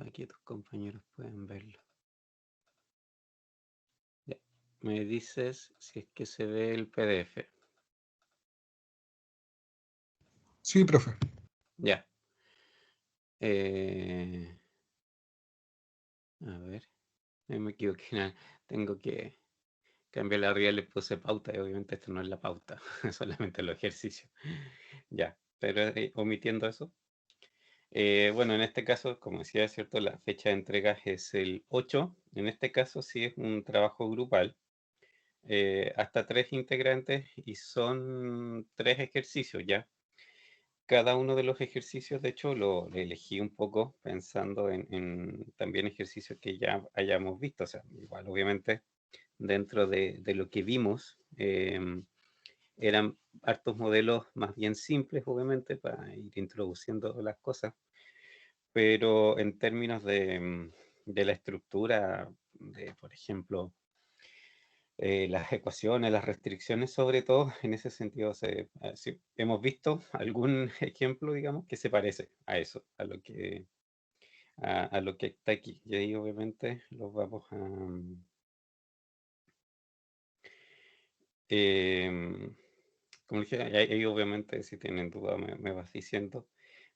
para que tus compañeros puedan verlo. Ya. Me dices si es que se ve el PDF. Sí, profe. Ya. A ver, me equivoqué. Tengo que cambiar arriba, le puse pauta y obviamente esto no es la pauta, solamente los ejercicios. Ya, pero omitiendo eso. Bueno, en este caso, como decía, ¿cierto? La fecha de entrega es el 8. En este caso sí es un trabajo grupal. Hasta 3 integrantes y son 3 ejercicios ya. Cada uno de los ejercicios, de hecho, lo elegí un poco pensando en también ejercicios que ya hayamos visto. O sea, igual obviamente dentro de lo que vimos, eran hartos modelos más bien simples, obviamente, para ir introduciendo las cosas, pero en términos de la estructura, de, por ejemplo, las ecuaciones, las restricciones, sobre todo, en ese sentido, sí, hemos visto algún ejemplo, digamos, que se parece a eso, a lo que está aquí. Y ahí, obviamente, los vamos a... em, como dije, ahí obviamente si tienen duda me vas diciendo,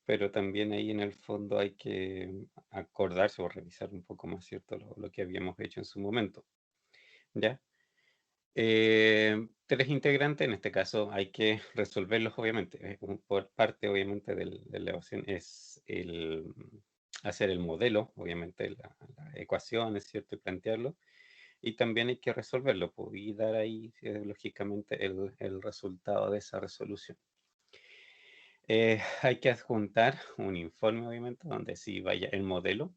pero también ahí en el fondo hay que acordarse o revisar un poco más, ¿cierto? Lo que habíamos hecho en su momento, ¿ya? 3 integrantes, en este caso hay que resolverlos, obviamente. Por parte, obviamente, de la ecuación es hacer el modelo, obviamente, las ecuaciones, ¿cierto? Y plantearlo. Y también hay que resolverlo, pues, y dar ahí, lógicamente, el resultado de esa resolución. Hay que adjuntar un informe, obviamente, donde sí vaya el modelo,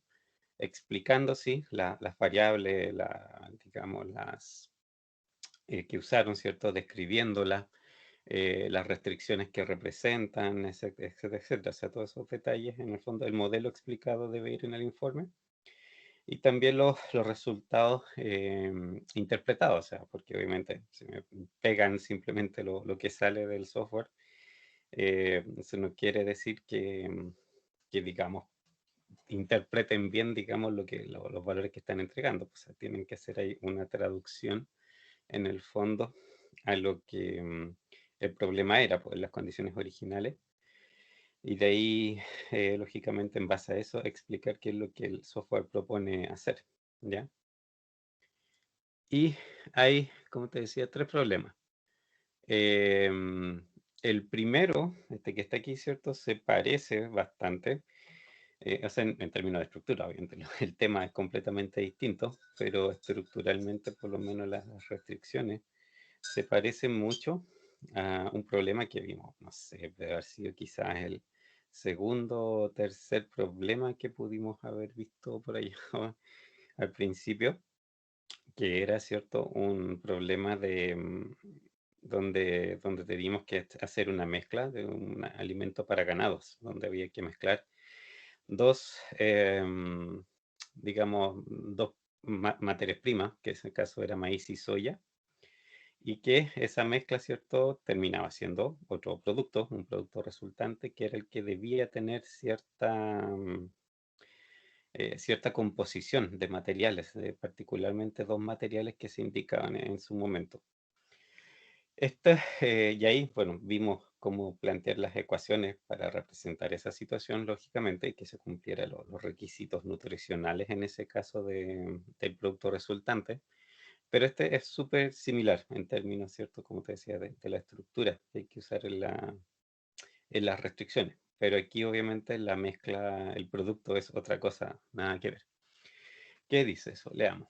explicando, sí, las variables, digamos, las que usaron, ¿cierto? Describiéndolas, las restricciones que representan, etcétera, etcétera, etcétera. O sea, todos esos detalles, en el fondo, el modelo explicado debe ir en el informe. Y también los resultados interpretados, o sea, porque obviamente si me pegan simplemente lo que sale del software, eso no quiere decir que, digamos, interpreten bien, digamos, los valores que están entregando. O sea, tienen que hacer ahí una traducción en el fondo a lo que el problema era, pues, las condiciones originales. Y de ahí, lógicamente, en base a eso, explicar qué es lo que el software propone hacer, ¿ya? Y hay, como te decía, 3 problemas. El primero, este que está aquí, ¿cierto? Se parece bastante, o sea, en términos de estructura, obviamente, el tema es completamente distinto, pero estructuralmente, por lo menos las restricciones, se parecen mucho a un problema que vimos, no sé, debe haber sido quizás el segundo o tercer problema que pudimos haber visto por allá al principio, que era, ¿cierto? Un problema donde teníamos que hacer una mezcla de un alimento para ganados, donde había que mezclar dos, digamos, dos materias primas, que en ese caso era maíz y soya, y que esa mezcla, ¿cierto?, terminaba siendo otro producto, un producto resultante, que era el que debía tener cierta composición de materiales, particularmente 2 materiales que se indicaban en su momento. Y ahí, bueno, vimos cómo plantear las ecuaciones para representar esa situación, lógicamente, y que se cumplieran los requisitos nutricionales en ese caso del producto resultante. Pero este es súper similar en términos, ¿cierto? Como te decía, de la estructura que hay que usar en las restricciones. Pero aquí, obviamente, la mezcla, el producto es otra cosa, nada que ver. ¿Qué dice eso? Leamos.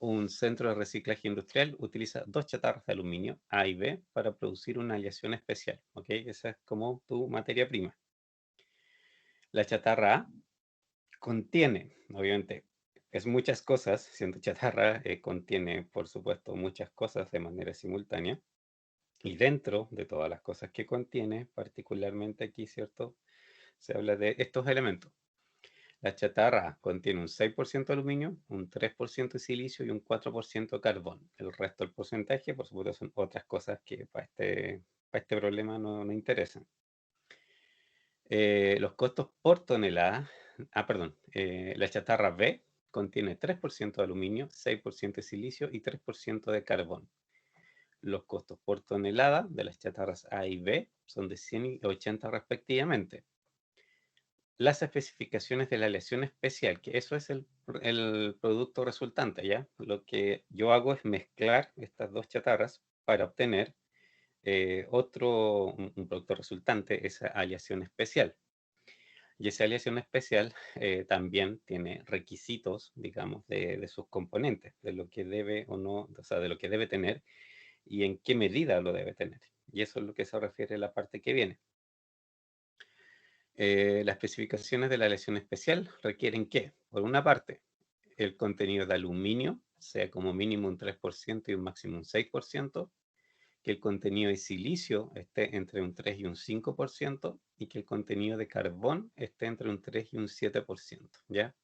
Un centro de reciclaje industrial utiliza 2 chatarras de aluminio, A y B, para producir una aleación especial. ¿Ok? Esa es como tu materia prima. La chatarra A contiene, obviamente, es muchas cosas, siendo chatarra, contiene, por supuesto, muchas cosas de manera simultánea. Y dentro de todas las cosas que contiene, particularmente aquí, ¿cierto? Se habla de estos elementos. La chatarra contiene un 6% de aluminio, un 3% de silicio y un 4% de carbón. El resto del porcentaje, por supuesto, son otras cosas que para este problema no interesan. Los costos por tonelada perdón, la chatarra B contiene 3% de aluminio, 6% de silicio y 3% de carbón. Los costos por tonelada de las chatarras A y B son de 100 y 80 respectivamente. Las especificaciones de la aleación especial, que eso es el producto resultante, ¿ya? Lo que yo hago es mezclar estas dos chatarras para obtener un producto resultante, esa aleación especial. Y esa aleación especial también tiene requisitos, digamos, de sus componentes, de lo que debe o no, o sea, de lo que debe tener y en qué medida lo debe tener. Y eso es lo que se refiere a la parte que viene. Las especificaciones de la aleación especial requieren que, por una parte, el contenido de aluminio sea como mínimo un 3% y un máximo un 6%, que el contenido de silicio esté entre un 3 y un 5%, y que el contenido de carbón esté entre un 3 y un 7%, ¿ya?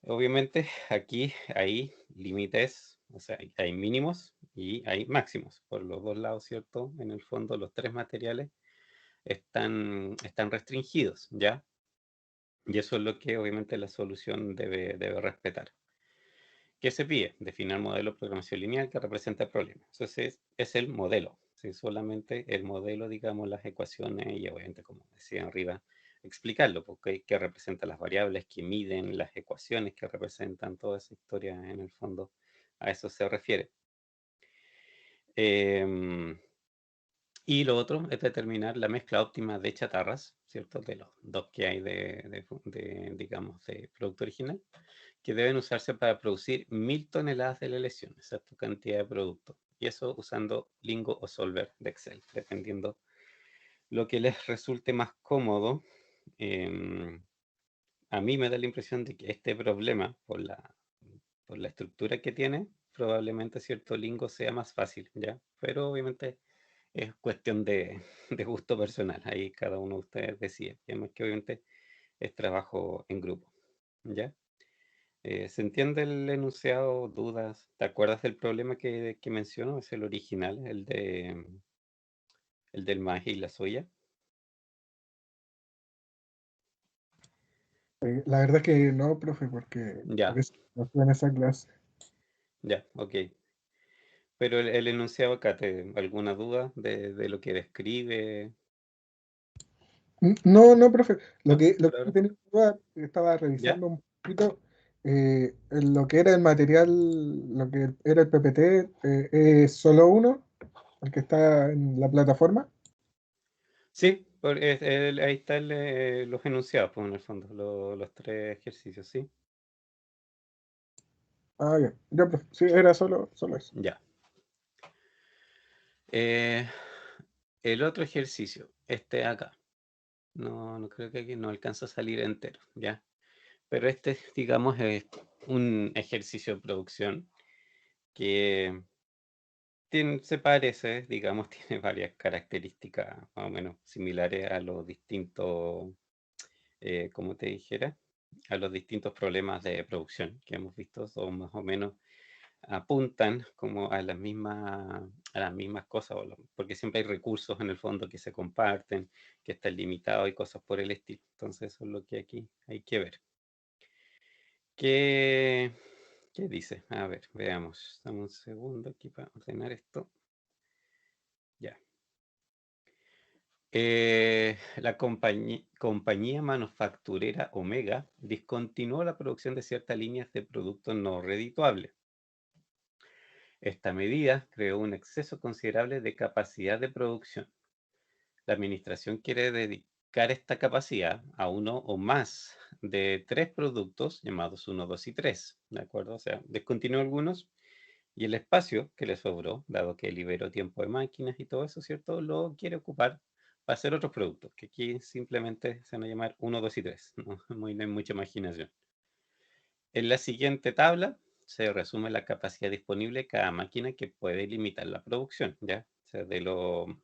Obviamente aquí hay límites, o sea, hay mínimos y hay máximos por los dos lados, ¿cierto? En el fondo los tres materiales están restringidos, ¿ya? Y eso es lo que obviamente la solución debe respetar. ¿Qué se pide? Definir el modelo de programación lineal que representa el problema. Entonces es el modelo, ¿sí? Solamente el modelo, digamos, las ecuaciones y obviamente, como decía arriba, explicarlo, porque que representa las variables que miden, las ecuaciones que representan toda esa historia en el fondo, a eso se refiere. Y lo otro es determinar la mezcla óptima de chatarras, ¿cierto? De los dos que hay digamos, de producto original, que deben usarse para producir 1000 toneladas de la aleación, esa es tu cantidad de producto. Y eso usando Lingo o Solver de Excel, dependiendo lo que les resulte más cómodo. Em, a mí me da la impresión de que este problema, por la estructura que tiene, probablemente cierto Lingo sea más fácil, ¿ya? Pero obviamente es cuestión de gusto personal, ahí cada uno de ustedes decide. Y además que obviamente es trabajo en grupo, ¿ya? ¿Se entiende el enunciado? ¿Dudas? ¿Te acuerdas del problema que menciono? Es el original, el del maíz y la soya. La verdad es que no, profe, porque Ya, parece que no fue en esa clase. ya, ok. Pero el enunciado acá, ¿alguna duda de lo que describe? No, no, profe. Lo ¿No? que, lo Por que yo ahora. tenía duda, estaba ¿Ya? revisando un poquito en lo que era el material, lo que era el PPT, es solo uno, el que está en la plataforma. Sí, ahí están los enunciados, pues en el fondo, los tres ejercicios, ¿sí? Ah, ya, ya, profe. Sí, era solo eso. Ya. Eh, el otro ejercicio, este acá. No creo que aquí no alcanza a salir entero, ¿ya? Pero este, digamos, es un ejercicio de producción que se parece, digamos, tiene varias características más o menos similares a los distintos, como te dijera, a los distintos problemas de producción que hemos visto, son más o menos apuntan como a las mismas cosas, porque siempre hay recursos en el fondo que se comparten, que están limitados y cosas por el estilo. Entonces eso es lo que aquí hay que ver. ¿Qué, qué dice? A ver, veamos. Dame un segundo aquí para ordenar esto. Ya. La compañía manufacturera Omega discontinuó la producción de ciertas líneas de productos no redituables. Esta medida creó un exceso considerable de capacidad de producción. La administración quiere dedicar esta capacidad a uno o más de tres productos llamados 1, 2 y 3, ¿de acuerdo? O sea, descontinuó algunos y el espacio que le sobró, dado que liberó tiempo de máquinas y todo eso, ¿cierto? Lo quiere ocupar para hacer otros productos, que aquí simplemente se van a llamar 1, 2 y 3, no, no hay mucha imaginación. En la siguiente tabla se resume la capacidad disponible de cada máquina que puede limitar la producción, ¿ya? O sea,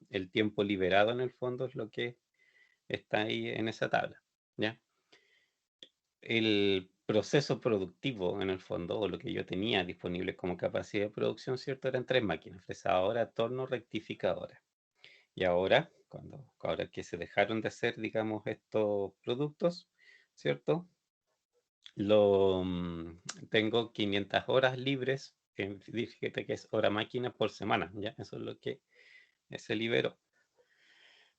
el tiempo liberado en el fondo es lo que está ahí en esa tabla, ¿ya? El proceso productivo en el fondo, o lo que yo tenía disponible como capacidad de producción, ¿cierto? Eran tres máquinas, fresadora, torno, rectificadora. Y ahora que se dejaron de hacer, digamos, estos productos, ¿cierto? Tengo 500 horas libres, fíjate que es hora máquina por semana, ¿ya? Eso es lo que se liberó.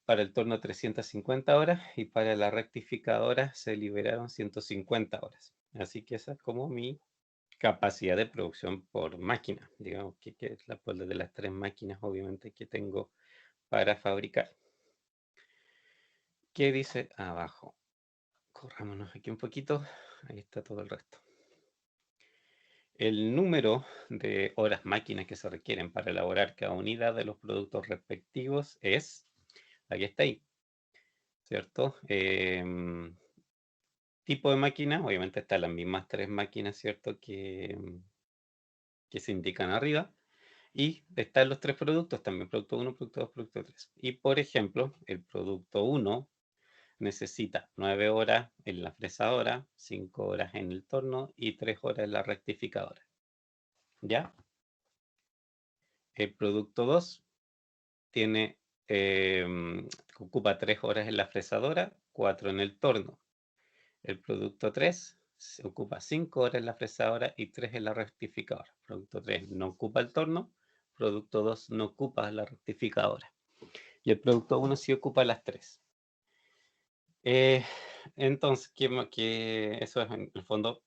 Para el torno 350 horas y para la rectificadora se liberaron 150 horas. Así que esa es como mi capacidad de producción por máquina, digamos que es la por de las 3 máquinas obviamente que tengo para fabricar. ¿Qué dice abajo? Corrámonos aquí un poquito, ahí está todo el resto. El número de horas máquinas que se requieren para elaborar cada unidad de los productos respectivos es, aquí está ahí, ¿cierto? Tipo de máquina, obviamente están las mismas 3 máquinas, ¿cierto? Que se indican arriba. Y están los 3 productos también, producto 1, producto 2, producto 3. Y por ejemplo, el producto 1 necesita 9 horas en la fresadora, 5 horas en el torno y 3 horas en la rectificadora. ¿Ya? El producto 2 tiene, ocupa 3 horas en la fresadora, 4 en el torno. El producto 3 se ocupa 5 horas en la fresadora y 3 en la rectificadora. Producto 3 no ocupa el torno, producto 2 no ocupa la rectificadora. Y el producto 1 sí ocupa las 3. Entonces, eso es en el fondo,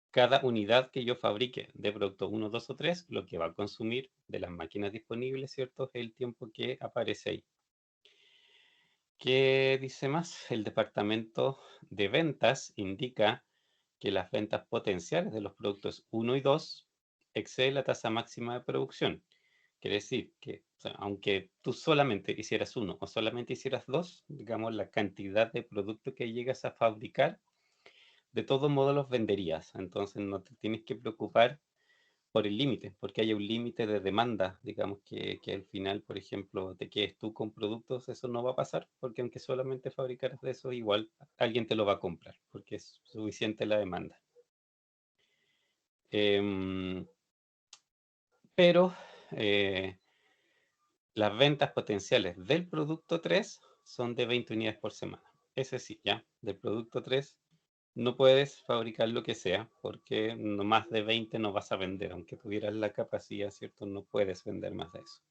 cada unidad que yo fabrique de producto 1, 2 o 3, lo que va a consumir de las máquinas disponibles, ¿cierto? Es el tiempo que aparece ahí. ¿Qué dice más? El departamento de ventas indica que las ventas potenciales de los productos 1 y 2 exceden la tasa máxima de producción. Quiere decir que, o sea, aunque tú solamente hicieras 1 o solamente hicieras 2, digamos, la cantidad de producto que llegas a fabricar, de todos modos los venderías. Entonces no te tienes que preocupar por el límite, porque hay un límite de demanda, digamos que al final, por ejemplo, te quedes tú con productos, eso no va a pasar, porque aunque solamente fabricaras de eso, igual alguien te lo va a comprar, porque es suficiente la demanda. Pero las ventas potenciales del producto 3 son de 20 unidades por semana. Ese sí, ya, del producto 3 no puedes fabricar lo que sea, porque no más de 20 no vas a vender, aunque tuvieras la capacidad, ¿cierto? No puedes vender más de eso.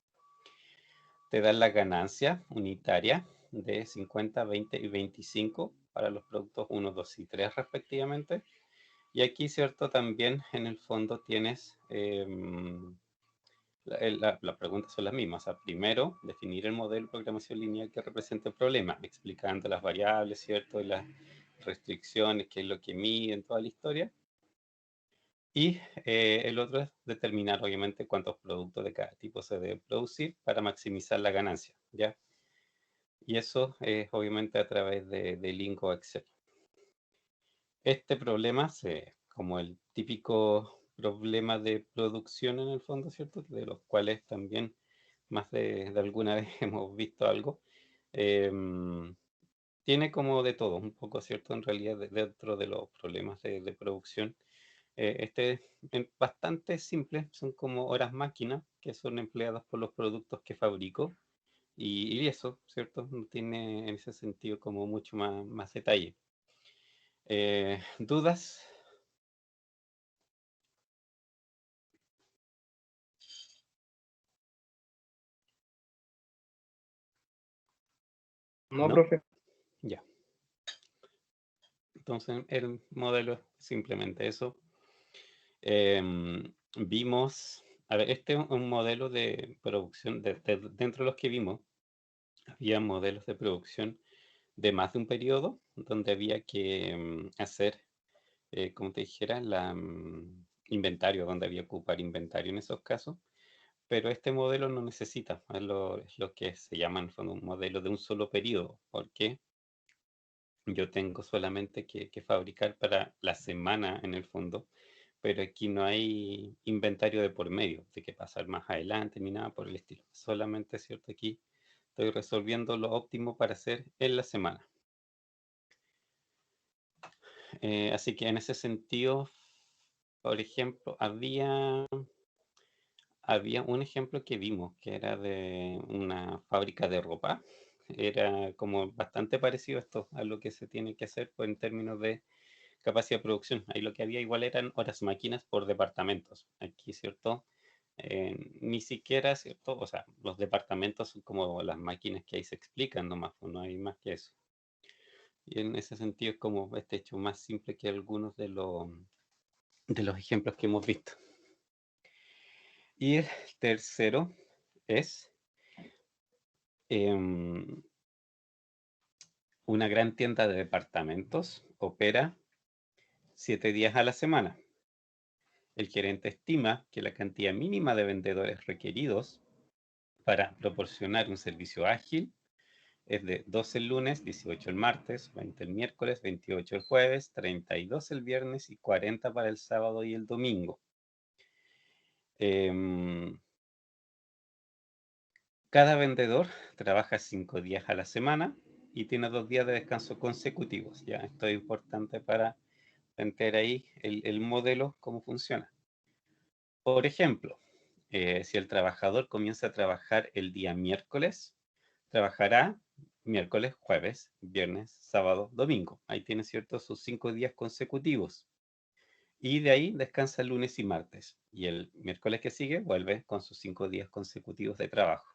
Te dan la ganancia unitaria de 50, 20 y 25 para los productos 1, 2 y 3 respectivamente. Y aquí, ¿cierto? También en el fondo tienes, las preguntas son las mismas. O sea, primero, definir el modelo de programación lineal que representa el problema, explicando las variables, ¿cierto? Y las restricciones, qué es lo que mide en toda la historia. Y el otro es determinar, obviamente, cuántos productos de cada tipo se debe producir para maximizar la ganancia, ¿ya? Y eso es obviamente a través de Lingo Excel. Este problema, como el típico problema de producción en el fondo, ¿cierto? De los cuales también más de alguna vez hemos visto algo, tiene como de todo, un poco, ¿cierto? En realidad, dentro de los problemas de producción, este es bastante simple, son como horas máquina que son empleadas por los productos que fabrico y eso, ¿cierto? No tiene en ese sentido como mucho más detalle. ¿Dudas? No, ¿No? profe. Ya. Entonces, el modelo es simplemente eso. Vimos, a ver, este es un modelo de producción, dentro de los que vimos, había modelos de producción de más de un periodo, donde había que hacer, como te dijera, inventario, donde había que ocupar inventario en esos casos, pero este modelo no necesita, es lo que se llama en el fondo un modelo de un solo periodo, porque yo tengo solamente que fabricar para la semana en el fondo, pero aquí no hay inventario de por medio, de que pasar más adelante ni nada por el estilo. Solamente, ¿cierto? Aquí estoy resolviendo lo óptimo para hacer en la semana. Así que en ese sentido, por ejemplo, había un ejemplo que vimos, que era de una fábrica de ropa, era como bastante parecido esto a lo que se tiene que hacer pues, en términos de capacidad de producción. Ahí lo que había igual eran horas máquinas por departamentos. Aquí, ¿cierto? Ni siquiera, ¿cierto? O sea, los departamentos son como las máquinas que ahí se explican nomás, pues no hay más que eso. Y en ese sentido es como este hecho más simple que algunos de los ejemplos que hemos visto. Y el tercero es em, una gran tienda de departamentos opera 7 días a la semana. El gerente estima que la cantidad mínima de vendedores requeridos para proporcionar un servicio ágil es de 12 el lunes, 18 el martes, 20 el miércoles, 28 el jueves, 32 el viernes y 40 para el sábado y el domingo. Em, Cada vendedor trabaja 5 días a la semana y tiene 2 días de descanso consecutivos. Ya, esto es importante para entender ahí el modelo, cómo funciona. Por ejemplo, si el trabajador comienza a trabajar el día miércoles, trabajará miércoles, jueves, viernes, sábado, domingo. Ahí tiene, ¿cierto?, sus 5 días consecutivos. Y de ahí descansa el lunes y martes. Y el miércoles que sigue vuelve con sus 5 días consecutivos de trabajo.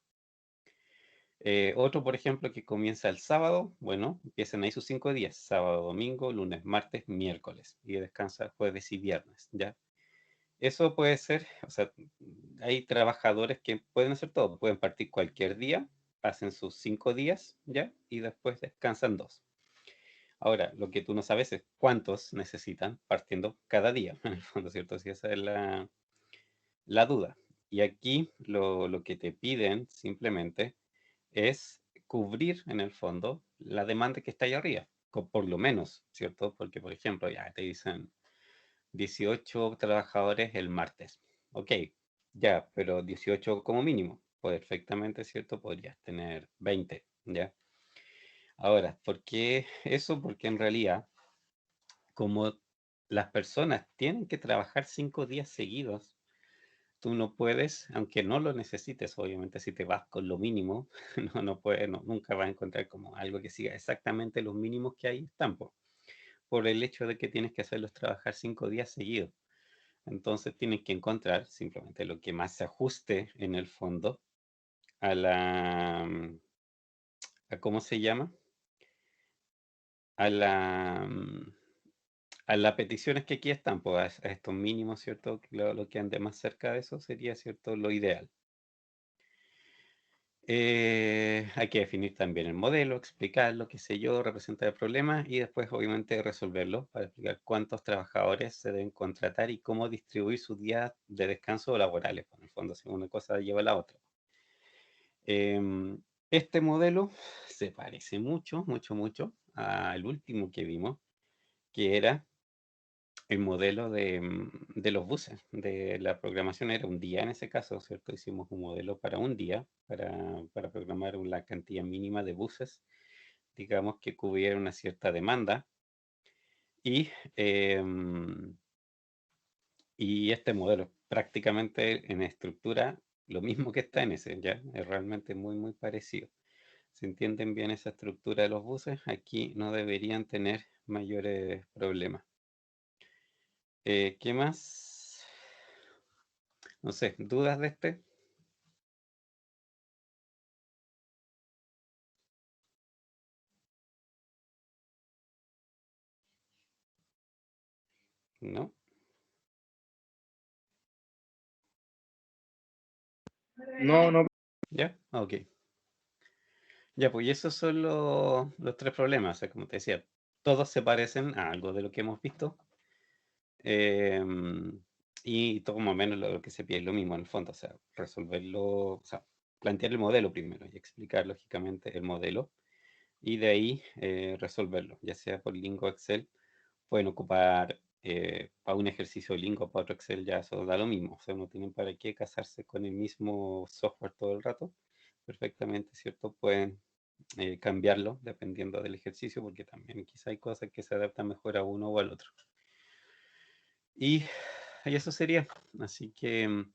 Otro, por ejemplo, que comienza el sábado, bueno, empiezan ahí sus 5 días, sábado, domingo, lunes, martes, miércoles, y descansa jueves y viernes, ¿ya? Eso puede ser, o sea, hay trabajadores que pueden hacer todo, pueden partir cualquier día, hacen sus 5 días, ¿ya? Y después descansan 2. Ahora, lo que tú no sabes es cuántos necesitan partiendo cada día, en el fondo, ¿cierto? Si esa es la duda. Y aquí lo que te piden simplemente es cubrir en el fondo la demanda que está ahí arriba, por lo menos, ¿cierto? Porque, por ejemplo, ya te dicen 18 trabajadores el martes. Ok, ya, pero 18 como mínimo. Perfectamente, ¿cierto? Podrías tener 20, ¿ya? Ahora, ¿por qué eso? Porque en realidad, como las personas tienen que trabajar 5 días seguidos, tú no puedes, aunque no lo necesites, obviamente si te vas con lo mínimo, no puedes, nunca vas a encontrar como algo que siga exactamente los mínimos que hay están, por el hecho de que tienes que hacerlos trabajar 5 días seguidos. Entonces tienes que encontrar simplemente lo que más se ajuste en el fondo a ¿cómo se llama? A la, mm, a las peticiones que aquí están, pues a estos mínimos, ¿cierto? Lo que ande más cerca de eso sería, ¿cierto? Lo ideal. Hay que definir también el modelo, explicarlo, qué sé yo, representar el problema y después obviamente resolverlo para explicar cuántos trabajadores se deben contratar y cómo distribuir sus días de descanso laborales. Pues, en el fondo, si una cosa lleva a la otra. Este modelo se parece mucho, mucho, mucho al último que vimos, que era el modelo de los buses, de la programación era un día en ese caso, ¿cierto? Hicimos un modelo para un día, para programar la cantidad mínima de buses, digamos que cubriera una cierta demanda. Y, em, y este modelo es prácticamente en estructura lo mismo que está en ese, ¿ya? Es realmente muy, muy parecido. Si entienden bien esa estructura de los buses, aquí no deberían tener mayores problemas. ¿Qué más? No sé, ¿dudas de este? ¿No? No, no. ¿Ya? Ok. Ya, pues y esos son los tres problemas. O sea, como te decía, todos se parecen a algo de lo que hemos visto. em, y todo más o menos lo que se pide es lo mismo en el fondo. O sea, resolverlo, o sea, plantear el modelo primero y explicar lógicamente el modelo. Y de ahí resolverlo, ya sea por Lingo o Excel. Pueden ocupar para un ejercicio Lingo, para otro Excel, ya eso da lo mismo. O sea, no tienen para qué casarse con el mismo software todo el rato. Perfectamente, ¿cierto? Pueden cambiarlo dependiendo del ejercicio, porque también quizá hay cosas que se adaptan mejor a uno o al otro. Y eso sería. Así que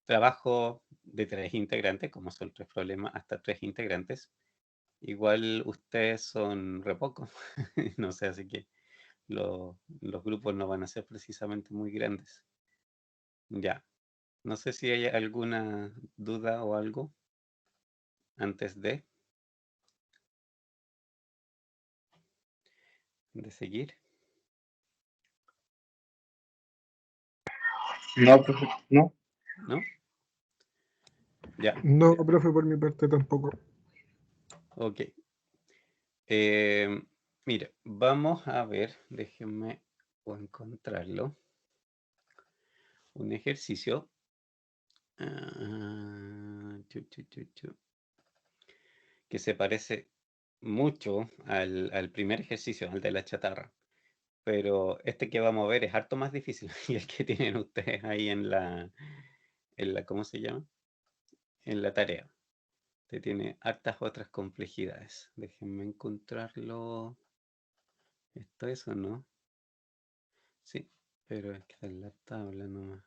trabajo de 3 integrantes, como son 3 problemas, hasta 3 integrantes. Igual ustedes son re pocos, no sé, así que los grupos no van a ser precisamente muy grandes. Ya, no sé si hay alguna duda o algo antes de seguir, No, profe, no. ¿no? Ya, No, profe, por mi parte tampoco. ok. Mira, vamos a ver, déjenme o encontrarlo. Un ejercicio. Que se parece mucho al primer ejercicio, al de la chatarra. Pero este que vamos a ver es harto más difícil y el que tienen ustedes ahí ¿cómo se llama? En la tarea. Usted tiene hartas otras complejidades. Déjenme encontrarlo. ¿Esto es o no? Sí, pero es que está en la tabla nomás.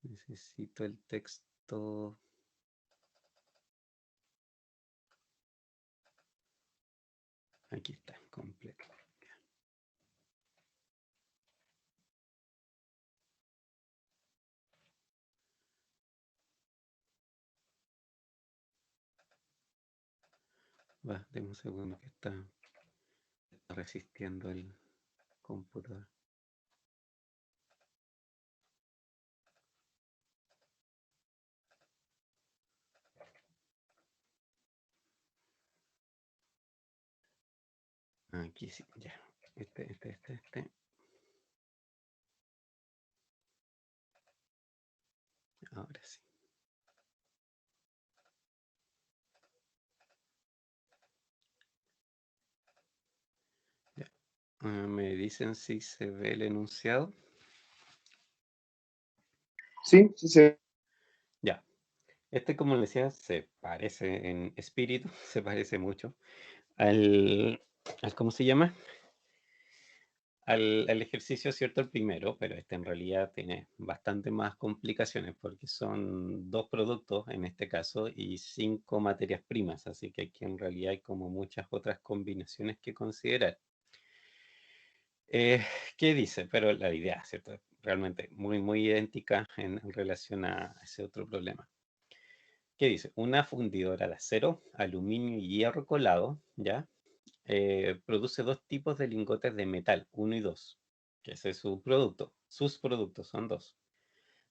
Necesito el texto. Aquí está, completo. Va, deme un segundo que está resistiendo el computador. Aquí sí, ya. Este. Ahora sí. Ya. Me dicen si se ve el enunciado. Sí, sí, sí. Ya. Este, como les decía, se parece en espíritu, se parece mucho al ¿cómo se llama? Al ejercicio, ¿cierto? El primero, pero este en realidad tiene bastante más complicaciones porque son dos productos en este caso y 5 materias primas, así que aquí en realidad hay como muchas otras combinaciones que considerar. ¿Qué dice? Pero la idea, ¿cierto? Es realmente muy idéntica en relación a ese otro problema. ¿Qué dice? Una fundidora de acero, aluminio y hierro colado, ¿ya? Produce dos tipos de lingotes de metal, 1 y 2, que ese es su producto. Sus productos son dos,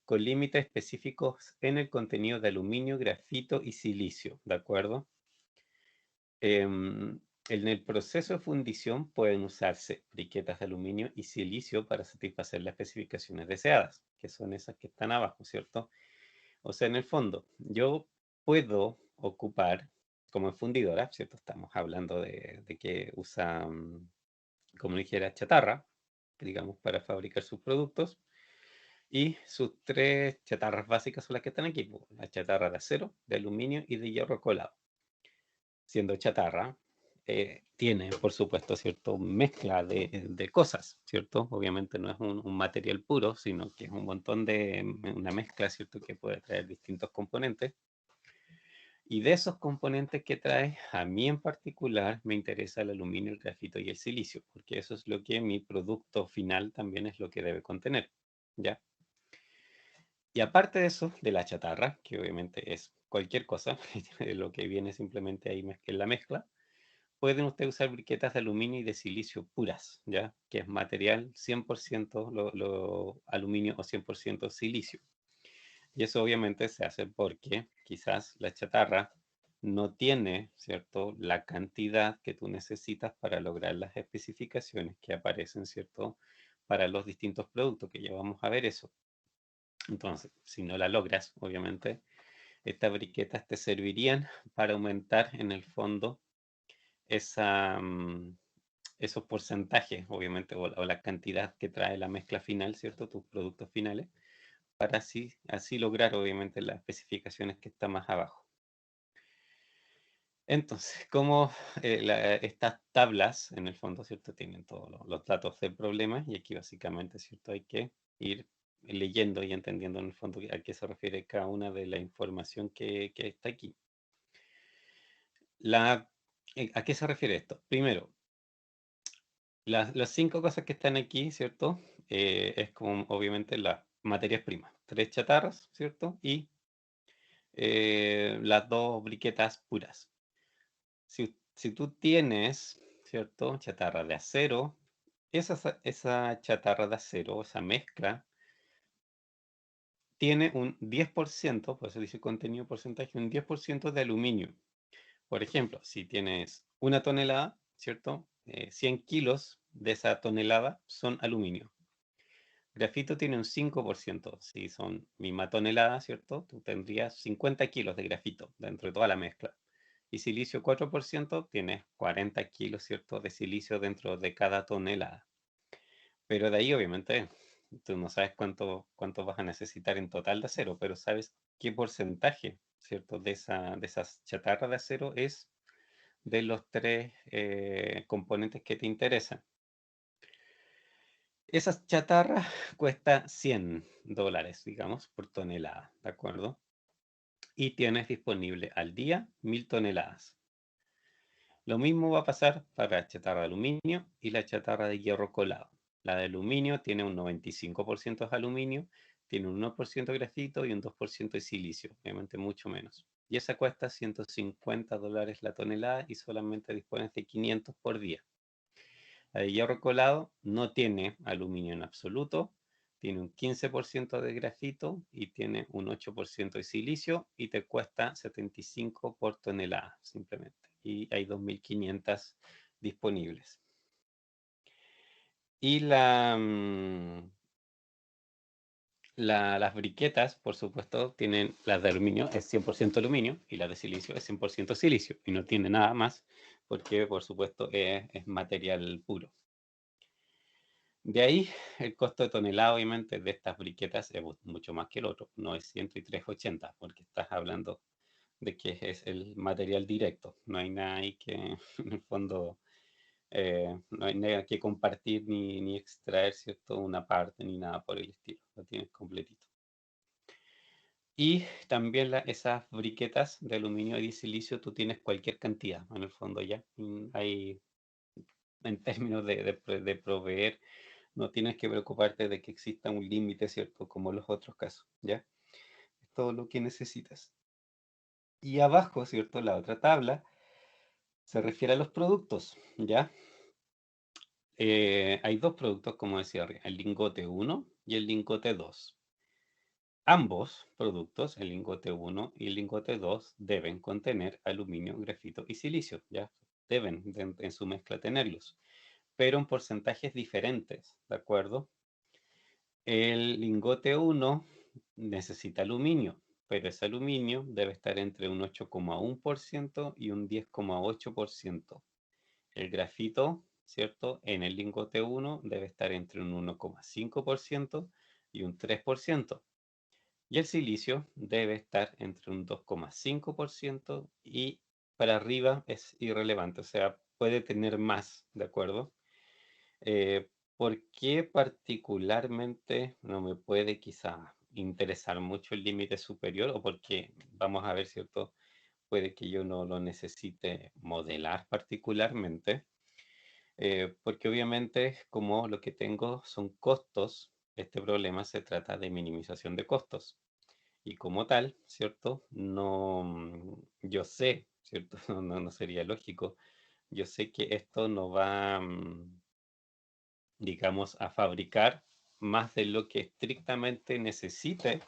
con límites específicos en el contenido de aluminio, grafito y silicio, ¿de acuerdo? En el proceso de fundición pueden usarse briquetas de aluminio y silicio para satisfacer las especificaciones deseadas, que son esas que están abajo, ¿cierto? O sea, en el fondo, yo puedo ocupar como fundidora, ¿cierto? Estamos hablando de que usa, como dijera, chatarra, digamos, para fabricar sus productos. Y sus tres chatarras básicas son las que están aquí, pues, la chatarra de acero, de aluminio y de hierro colado. Siendo chatarra, tiene, por supuesto, cierto mezcla de cosas, ¿cierto? Obviamente no es un material puro, sino que es un montón de, una mezcla, ¿cierto? Que puede traer distintos componentes. Y de esos componentes que trae, a mí en particular me interesa el aluminio, el grafito y el silicio, porque eso es lo que mi producto final también es lo que debe contener, ¿ya? Y aparte de eso, de la chatarra, que obviamente es cualquier cosa, lo que viene simplemente ahí en la mezcla, pueden ustedes usar briquetas de aluminio y de silicio puras, ¿ya? Que es material 100% aluminio o 100% silicio. Y eso obviamente se hace porque quizás la chatarra no tiene, ¿cierto?, la cantidad que tú necesitas para lograr las especificaciones que aparecen, ¿cierto?, para los distintos productos, que ya vamos a ver eso. Entonces, si no la logras, obviamente, estas briquetas te servirían para aumentar en el fondo esa, esos porcentajes, obviamente, o la cantidad que trae la mezcla final, ¿cierto? Tus productos finales, para así lograr, obviamente, las especificaciones que están más abajo. Entonces, como estas tablas, en el fondo, ¿cierto? Tienen todos los datos del problema y aquí básicamente, ¿cierto? Hay que ir leyendo y entendiendo en el fondo a qué se refiere cada una de la información que está aquí. La ¿A qué se refiere esto? Primero, las 5 cosas que están aquí, ¿cierto? Es como obviamente las materias primas. 3 chatarras, ¿cierto? Y las 2 briquetas puras. Si tú tienes, ¿cierto? Chatarra de acero, esa chatarra de acero, esa mezcla, tiene un 10%, por eso dice contenido porcentaje, un 10% de aluminio. Por ejemplo, si tienes una tonelada, ¿cierto? 100 kilos de esa tonelada son aluminio. Grafito tiene un 5%, si son misma tonelada, ¿cierto? Tú tendrías 50 kilos de grafito dentro de toda la mezcla. Y silicio 4%, tienes 40 kilos, ¿cierto? De silicio dentro de cada tonelada. Pero de ahí, obviamente, tú no sabes cuánto vas a necesitar en total de acero, pero sabes qué porcentaje, ¿cierto? De esas chatarras de acero es de los 3 componentes que te interesan. Esas chatarras cuesta $100, digamos, por tonelada, ¿de acuerdo? Y tienes disponible al día 1000 toneladas. Lo mismo va a pasar para la chatarra de aluminio y la chatarra de hierro colado. La de aluminio tiene un 95% de aluminio, tiene un 1% de grafito y un 2% de silicio, obviamente mucho menos. Y esa cuesta $150 la tonelada y solamente dispones de 500 por día. La de hierro colado no tiene aluminio en absoluto, tiene un 15% de grafito y tiene un 8% de silicio y te cuesta 75 por tonelada simplemente. Y hay 2.500 disponibles. Y las briquetas, por supuesto, tienen las de aluminio, es 100% aluminio, y las de silicio es 100% silicio, y no tiene nada más, porque por supuesto es material puro. De ahí, el costo de tonelada, obviamente, de estas briquetas es mucho más que el otro, 903.80, porque estás hablando de que es el material directo. No hay nada ahí que, en el fondo, no hay nada que compartir ni extraer, ¿cierto? Una parte ni nada por el estilo. Lo tienes completito. Y también esas briquetas de aluminio y de silicio, tú tienes cualquier cantidad, en el fondo ya. Hay, en términos de proveer, no tienes que preocuparte de que exista un límite, ¿cierto? Como en los otros casos, ¿ya? Es todo lo que necesitas. Y abajo, ¿cierto? La otra tabla se refiere a los productos, ¿ya? Hay 2 productos, como decía arriba, el lingote 1 y el lingote 2. Ambos productos, el lingote 1 y el lingote 2, deben contener aluminio, grafito y silicio, ¿ya? Deben en su mezcla tenerlos, pero en porcentajes diferentes, ¿de acuerdo? El lingote 1 necesita aluminio, pero ese aluminio debe estar entre un 8,1% y un 10,8%. El grafito, ¿cierto? En el lingote 1 debe estar entre un 1,5% y un 3%. Y el silicio debe estar entre un 2,5% y para arriba es irrelevante, o sea, puede tener más, ¿de acuerdo? ¿Por qué particularmente no me puede quizá interesar mucho el límite superior? O porque, vamos a ver, ¿cierto? Puede que yo no lo necesite modelar particularmente, porque obviamente como lo que tengo son costos, este problema se trata de minimización de costos. Y como tal, ¿cierto? No, yo sé, ¿cierto? No sería lógico. Yo sé que esto no va, digamos, a fabricar más de lo que estrictamente necesite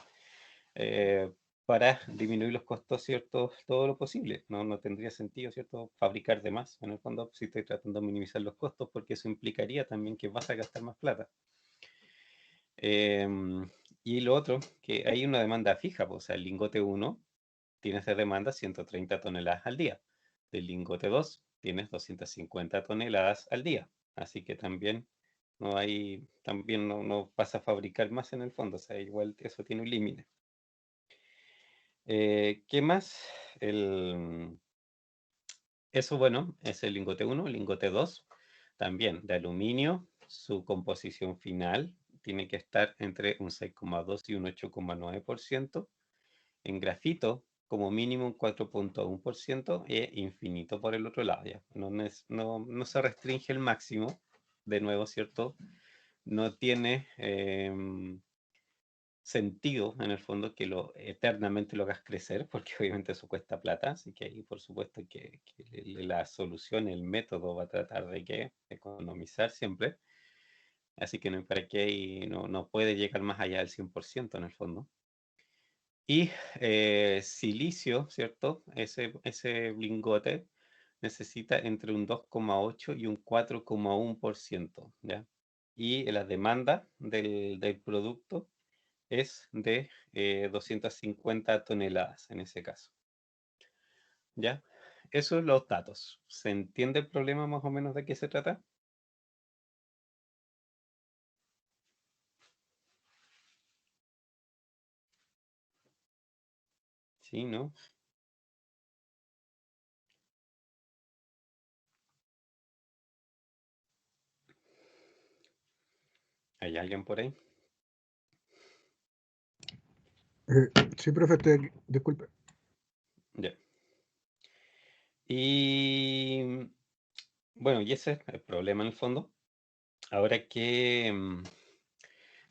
eh, para disminuir los costos, ¿cierto? Todo lo posible. No tendría sentido, ¿cierto? Fabricar de más. En el fondo, si estoy tratando de minimizar los costos, porque eso implicaría también que vas a gastar más plata. Y lo otro, que hay una demanda fija, pues, o sea, el lingote 1 tienes de demanda 130 toneladas al día. Del lingote 2 tienes 250 toneladas al día. Así que también no vas a fabricar más en el fondo, o sea, igual eso tiene un límite. ¿Qué más? Eso, bueno, es el lingote 1, el lingote 2, también de aluminio, su composición final tiene que estar entre un 6,2 y un 8,9%. En grafito, como mínimo un 4,1% e infinito por el otro lado, ¿ya? No se restringe el máximo, de nuevo, ¿cierto? No tiene sentido, en el fondo, que eternamente lo hagas crecer, porque obviamente eso cuesta plata, así que ahí por supuesto que la solución, el método va a tratar de que economizar siempre, así que no hay para qué y no puede llegar más allá del 100% en el fondo. Y silicio, ¿cierto? Ese lingote necesita entre un 2,8 y un 4,1%, ¿ya? Y la demanda del producto es de 250 toneladas en ese caso, ¿ya? Esos son los datos. ¿Se entiende el problema más o menos de qué se trata? Sí, ¿no? ¿Hay alguien por ahí? Sí, profe, estoy aquí. Disculpe. Ya. Y bueno, y ese es el problema en el fondo. Ahora, ¿qué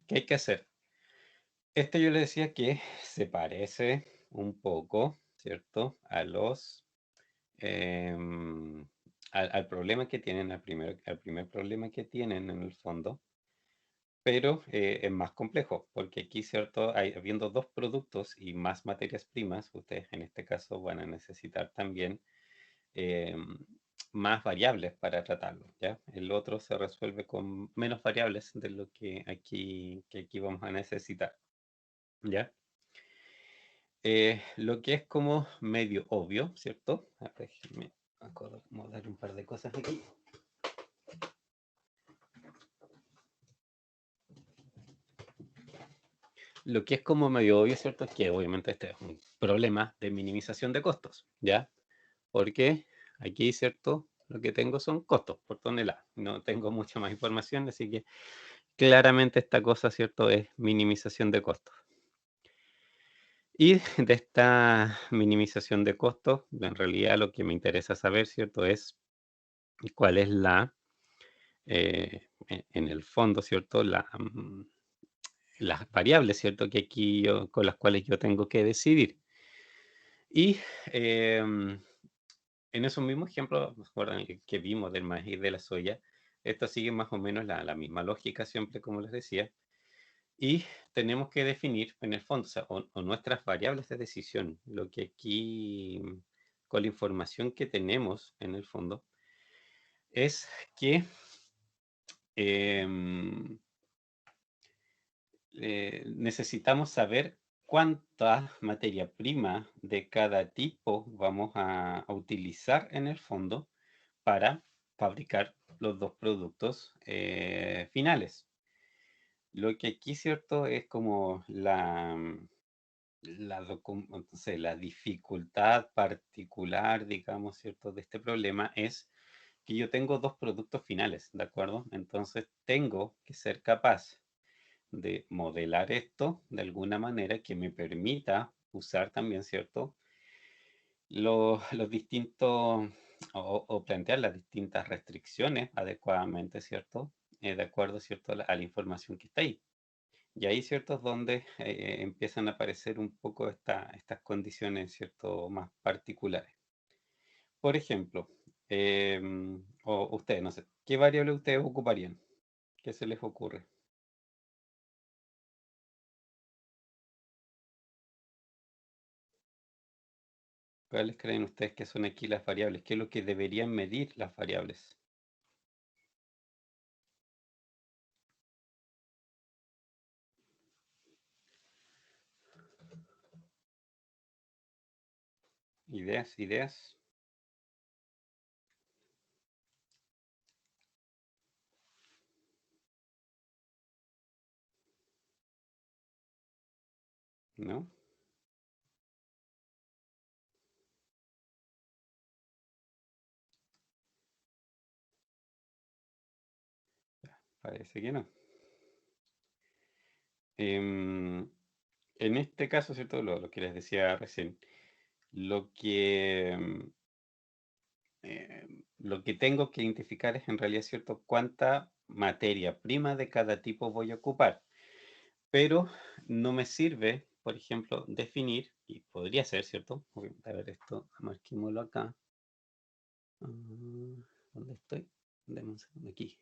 hay que hacer? Este yo le decía que se parece un poco, ¿cierto? Al problema que tienen, al primer problema que tienen en el fondo, pero es más complejo, porque aquí, ¿cierto? Habiendo dos productos y más materias primas, ustedes en este caso van a necesitar también em, más variables para tratarlo, ¿ya? El otro se resuelve con menos variables de lo que aquí vamos a necesitar, ¿ya? Lo que es como medio obvio, ¿cierto? A ver, déjenme acomodar un par de cosas aquí. Lo que es como medio obvio, ¿cierto? Es que obviamente este es un problema de minimización de costos, ¿ya? Porque aquí, ¿cierto? Lo que tengo son costos por tonelada. No tengo mucha más información, así que claramente esta cosa, ¿cierto? Es minimización de costos. Y de esta minimización de costos, en realidad lo que me interesa saber, ¿cierto? Es cuál es en el fondo, ¿cierto? Las variables, ¿cierto? Que aquí con las cuales yo tengo que decidir. Y em, en esos mismos ejemplos, recuerdan que vimos del maíz y de la soya, esto sigue más o menos la misma lógica siempre, como les decía. Y tenemos que definir en el fondo, o sea, o nuestras variables de decisión, lo que aquí, con la información que tenemos en el fondo, es que em, necesitamos saber cuánta materia prima de cada tipo vamos a utilizar en el fondo para fabricar los dos productos finales. Lo que aquí, ¿cierto? Es como entonces, la dificultad particular, digamos, ¿cierto? De este problema es que yo tengo dos productos finales, ¿de acuerdo? Entonces tengo que ser capaz de modelar esto de alguna manera que me permita usar también, ¿cierto? Los distintos o plantear las distintas restricciones adecuadamente, ¿cierto? De acuerdo, ¿cierto? A la información que está ahí. Y ahí, ¿cierto? Es donde empiezan a aparecer un poco estas condiciones, ¿cierto? Más particulares. Por ejemplo, o ustedes, no sé, ¿qué variable ustedes ocuparían? ¿Qué se les ocurre? ¿Cuáles creen ustedes que son aquí las variables? ¿Qué es lo que deberían medir las variables? ¿Ideas? ¿Ideas? ¿No? Parece que no. En este caso, ¿cierto? Lo que les decía recién, lo que, lo que tengo que identificar es en realidad, ¿cierto?, cuánta materia prima de cada tipo voy a ocupar. Pero no me sirve, por ejemplo, definir, y podría ser, ¿cierto? A ver, esto, marquémoslo acá. ¿Dónde estoy? Deme un segundo, aquí.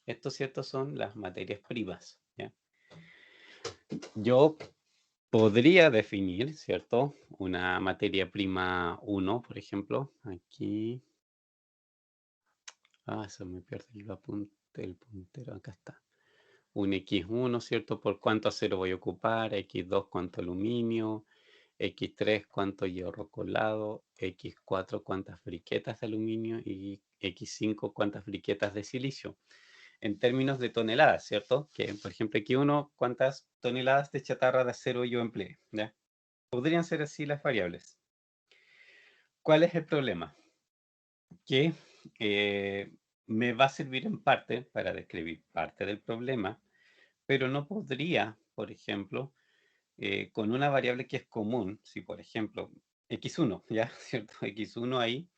Estos, ¿cierto?, son las materias primas, ¿ya? Yo podría definir, ¿cierto?, una materia prima 1, por ejemplo, aquí. Se me pierde el puntero, acá está. Un X1, ¿cierto? ¿Por cuánto acero voy a ocupar? X2, ¿cuánto aluminio? X3, ¿cuánto hierro colado? X4, ¿cuántas briquetas de aluminio? Y X5, ¿cuántas briquetas de silicio? En términos de toneladas, ¿cierto? Que, por ejemplo, X1, ¿cuántas toneladas de chatarra de acero yo empleé? ¿Ya? Podrían ser así las variables. ¿Cuál es el problema? Que me va a servir en parte para describir parte del problema, pero no podría, por ejemplo, con una variable que es común, si por ejemplo X1, ¿ya? ¿Cierto? X1 ahí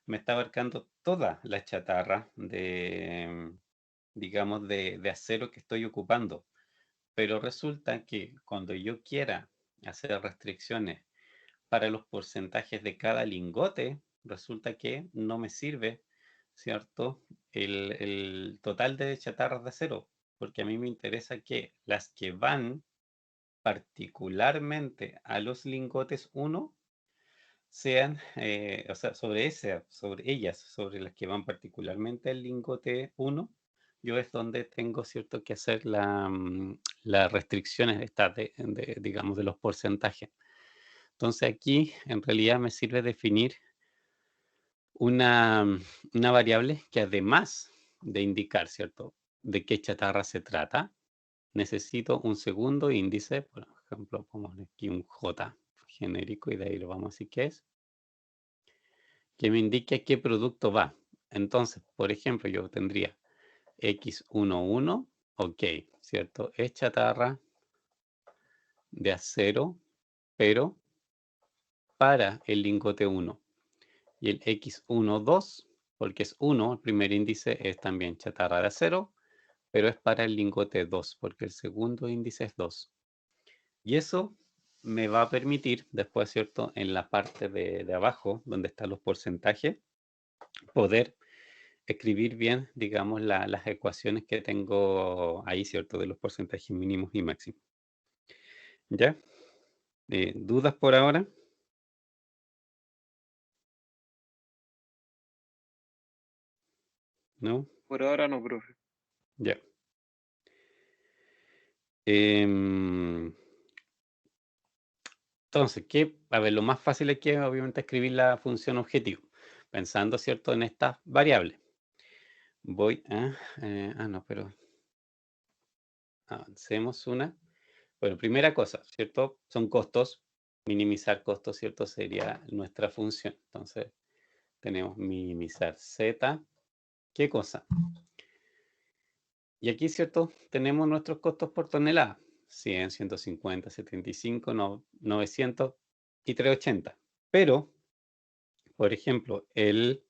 me está abarcando toda la chatarra de, digamos, de acero que estoy ocupando, pero resulta que cuando yo quiera hacer restricciones para los porcentajes de cada lingote, resulta que no me sirve, ¿cierto?, el total de chatarras de acero, porque a mí me interesa que las que van particularmente a los lingotes 1 sean, o sea, sobre ellas, sobre las que van particularmente al lingote 1, yo es donde tengo, ¿cierto?, que hacer las restricciones digamos, de los porcentajes. Entonces aquí en realidad me sirve definir una variable que además de indicar, ¿cierto?, de qué chatarra se trata, necesito un segundo índice, por ejemplo, ponemos aquí un J genérico y de ahí lo vamos a decir que es, que me indique a qué producto va. Entonces, por ejemplo, yo tendría X11, ok, ¿cierto? Es chatarra de acero, pero para el lingote 1. Y el X12, porque es 1, el primer índice es también chatarra de acero, pero es para el lingote 2, porque el segundo índice es 2. Y eso me va a permitir después, ¿cierto?, en la parte de abajo, donde están los porcentajes, poder escribir bien, digamos, las ecuaciones que tengo ahí, ¿cierto?, de los porcentajes mínimos y máximos. ¿Ya? ¿Dudas por ahora? ¿No? Por ahora no, profe. Ya. Entonces, a ver, lo más fácil aquí es obviamente escribir la función objetivo, pensando, ¿cierto?, en estas variables. Voy a... no, pero avancemos una. Bueno, primera cosa, ¿cierto? Son costos. Minimizar costos, ¿cierto? Sería nuestra función. Entonces, tenemos minimizar Z. ¿Qué cosa? Y aquí, ¿cierto?, tenemos nuestros costos por tonelada. 100, 150, 75, 900 y 380. Pero, por ejemplo, el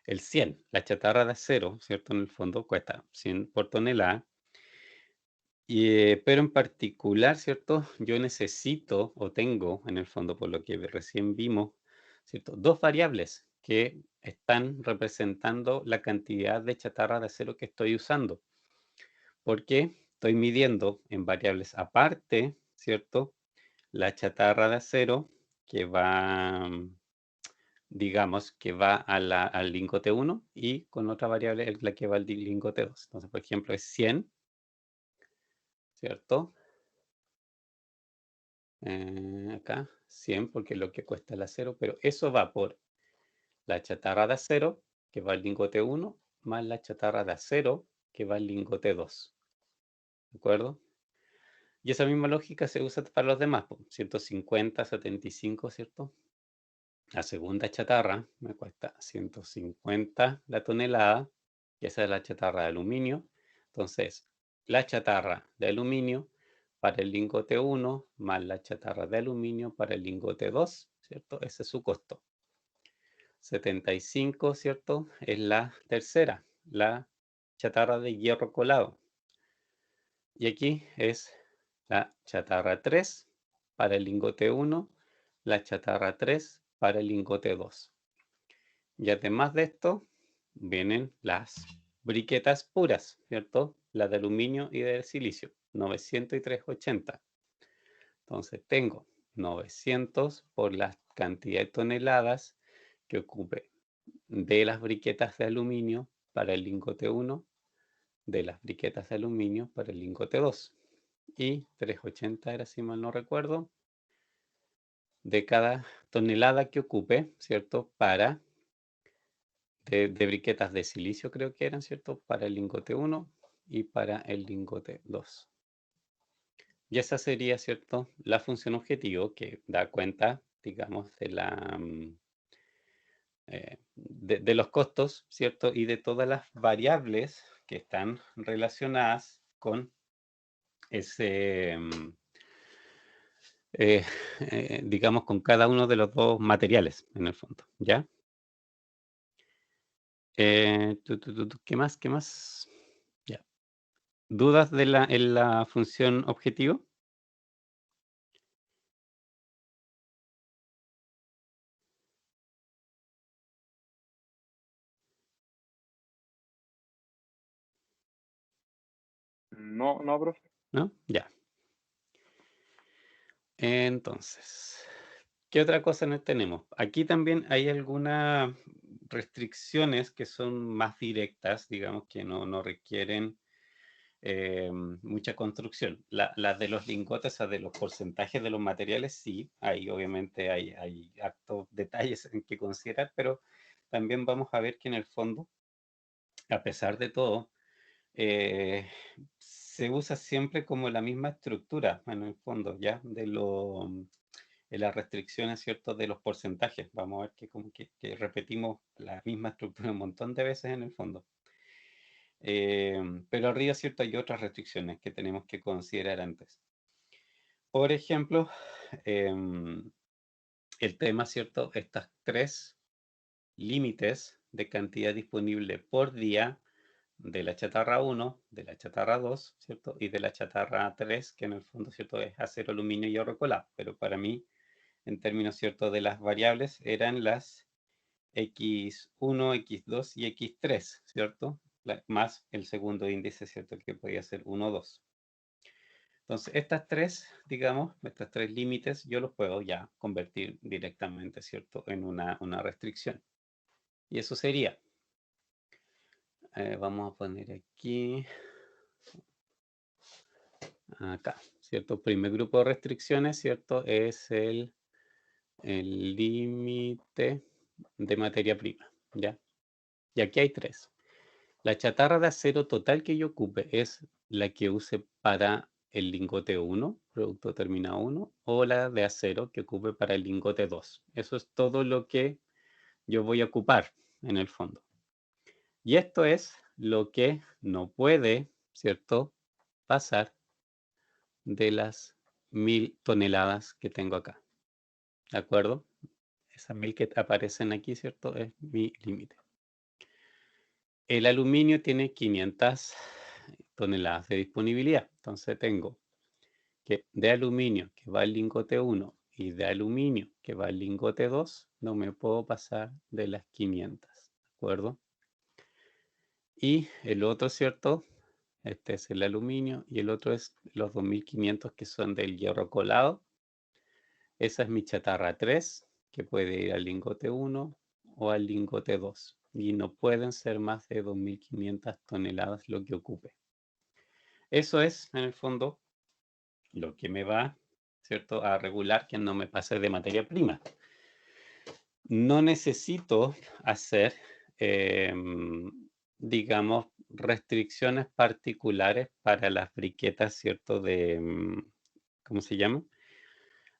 100, la chatarra de acero, ¿cierto?, en el fondo cuesta 100 por tonelada. Pero en particular, ¿cierto?, yo necesito o tengo, en el fondo, por lo que recién vimos, ¿cierto?, dos variables que están representando la cantidad de chatarra de acero que estoy usando. Porque estoy midiendo en variables aparte, ¿cierto?, la chatarra de acero que va, digamos, que va al lingote 1 y con otra variable es la que va al lingote 2. Entonces, por ejemplo, es 100, ¿cierto? Acá 100 porque es lo que cuesta el acero, pero eso va por la chatarra de acero que va al lingote 1 más la chatarra de acero que va al lingote 2. ¿De acuerdo? Y esa misma lógica se usa para los demás, 150, 75, ¿cierto? La segunda chatarra me cuesta 150 la tonelada, y esa es la chatarra de aluminio. Entonces, la chatarra de aluminio para el lingote 1 más la chatarra de aluminio para el lingote 2, ¿cierto? Ese es su costo. 75, ¿cierto? Es la tercera, la chatarra de hierro colado. Y aquí es la chatarra 3 para el lingote 1, la chatarra 3 para el lingote 2. Y además de esto, vienen las briquetas puras, ¿cierto? Las de aluminio y de silicio, 900 y 380. Entonces tengo 900 por la cantidad de toneladas que ocupe de las briquetas de aluminio para el lingote 1, de las briquetas de aluminio para el lingote 2. Y 380 era, si mal no recuerdo, de cada tonelada que ocupe, ¿cierto? Para de briquetas de silicio creo que eran, ¿cierto? Para el lingote 1 y para el lingote 2. Y esa sería, ¿cierto? La función objetivo que da cuenta, digamos, de la de los costos, ¿cierto? Y de todas las variables que están relacionadas con ese, digamos, con cada uno de los dos materiales, en el fondo, ¿ya? ¿Qué más? ¿Qué más? Ya. ¿Dudas en la función objetivo? No, no, profe. ¿No? Ya. Entonces, ¿qué otra cosa tenemos? Aquí también hay algunas restricciones que son más directas, digamos, que no requieren mucha construcción. Las de los lingotes, o sea, de los porcentajes de los materiales, sí, ahí obviamente hay hartos detalles en que considerar, pero también vamos a ver que en el fondo, a pesar de todo, se usa siempre como la misma estructura, en el fondo, ya, de las restricciones, ¿cierto? De los porcentajes. Vamos a ver que como que repetimos la misma estructura un montón de veces en el fondo. Pero arriba, ¿cierto? Hay otras restricciones que tenemos que considerar antes. Por ejemplo, el tema, ¿cierto? Estas 3 límites de cantidad disponible por día de la chatarra 1, de la chatarra 2, ¿cierto? Y de la chatarra 3, que en el fondo, ¿cierto? Es acero, aluminio y hierro colado. Pero para mí, en términos, ¿cierto? De las variables, eran las X1, X2 y X3, ¿cierto? Más el segundo índice, ¿cierto? Que podía ser 1, 2. Entonces, estas 3, digamos, estos 3 límites, yo los puedo ya convertir directamente, ¿cierto? En una restricción. Y eso sería, vamos a poner aquí, acá, ¿cierto? Primer grupo de restricciones, ¿cierto? Es el límite de materia prima, ¿ya? Y aquí hay 3. La chatarra de acero total que yo ocupe es la que use para el lingote 1, producto terminado 1, o la de acero que ocupe para el lingote 2. Eso es todo lo que yo voy a ocupar en el fondo. Y esto es lo que no puede, ¿cierto?, pasar de las 1000 toneladas que tengo acá. ¿De acuerdo? Esas 1000 que aparecen aquí, ¿cierto?, es mi límite. El aluminio tiene 500 toneladas de disponibilidad. Entonces tengo que de aluminio que va al lingote 1 y de aluminio que va al lingote 2, no me puedo pasar de las 500. ¿De acuerdo? Y el otro, ¿cierto? Este es el aluminio y el otro es los 2500 que son del hierro colado. Esa es mi chatarra 3, que puede ir al lingote 1 o al lingote 2. Y no pueden ser más de 2500 toneladas lo que ocupe. Eso es, en el fondo, lo que me va, ¿cierto?, a regular que no me pase de materia prima. No necesito hacer, digamos, restricciones particulares para las briquetas, ¿cierto?, ¿cómo se llama?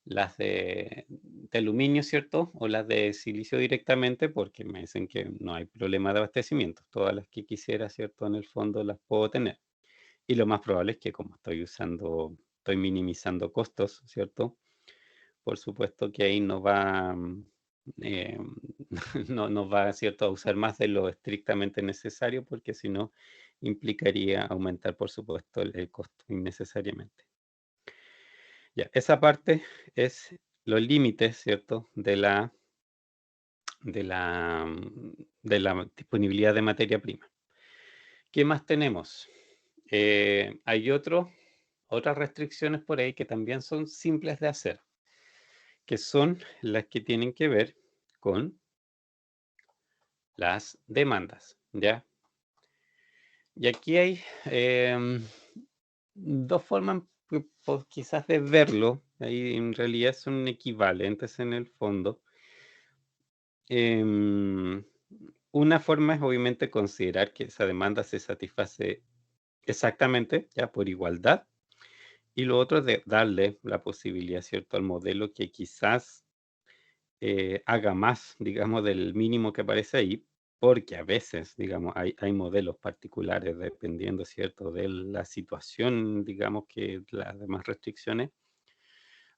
Las de aluminio, ¿cierto? O las de silicio directamente, porque me dicen que no hay problema de abastecimiento. Todas las que quisiera, ¿cierto? En el fondo las puedo tener. Y lo más probable es que como estoy minimizando costos, ¿cierto? por supuesto que ahí no va, eh, no va, ¿cierto?, a usar más de lo estrictamente necesario, porque si no implicaría aumentar, por supuesto, el costo innecesariamente. Ya, esa parte es los límites, ¿cierto?, de la disponibilidad de materia prima. ¿Qué más tenemos? Hay otras restricciones por ahí que también son simples de hacer, que son las que tienen que ver con las demandas, ¿ya? Y aquí hay dos formas quizás de verlo, ahí en realidad son equivalentes en el fondo. Una forma es obviamente considerar que esa demanda se satisface exactamente, ya por igualdad, y lo otro es de darle la posibilidad, ¿cierto?, al modelo que quizás haga más, digamos, del mínimo que aparece ahí, porque a veces, digamos, hay modelos particulares dependiendo, ¿cierto?, de la situación, digamos, que las demás restricciones,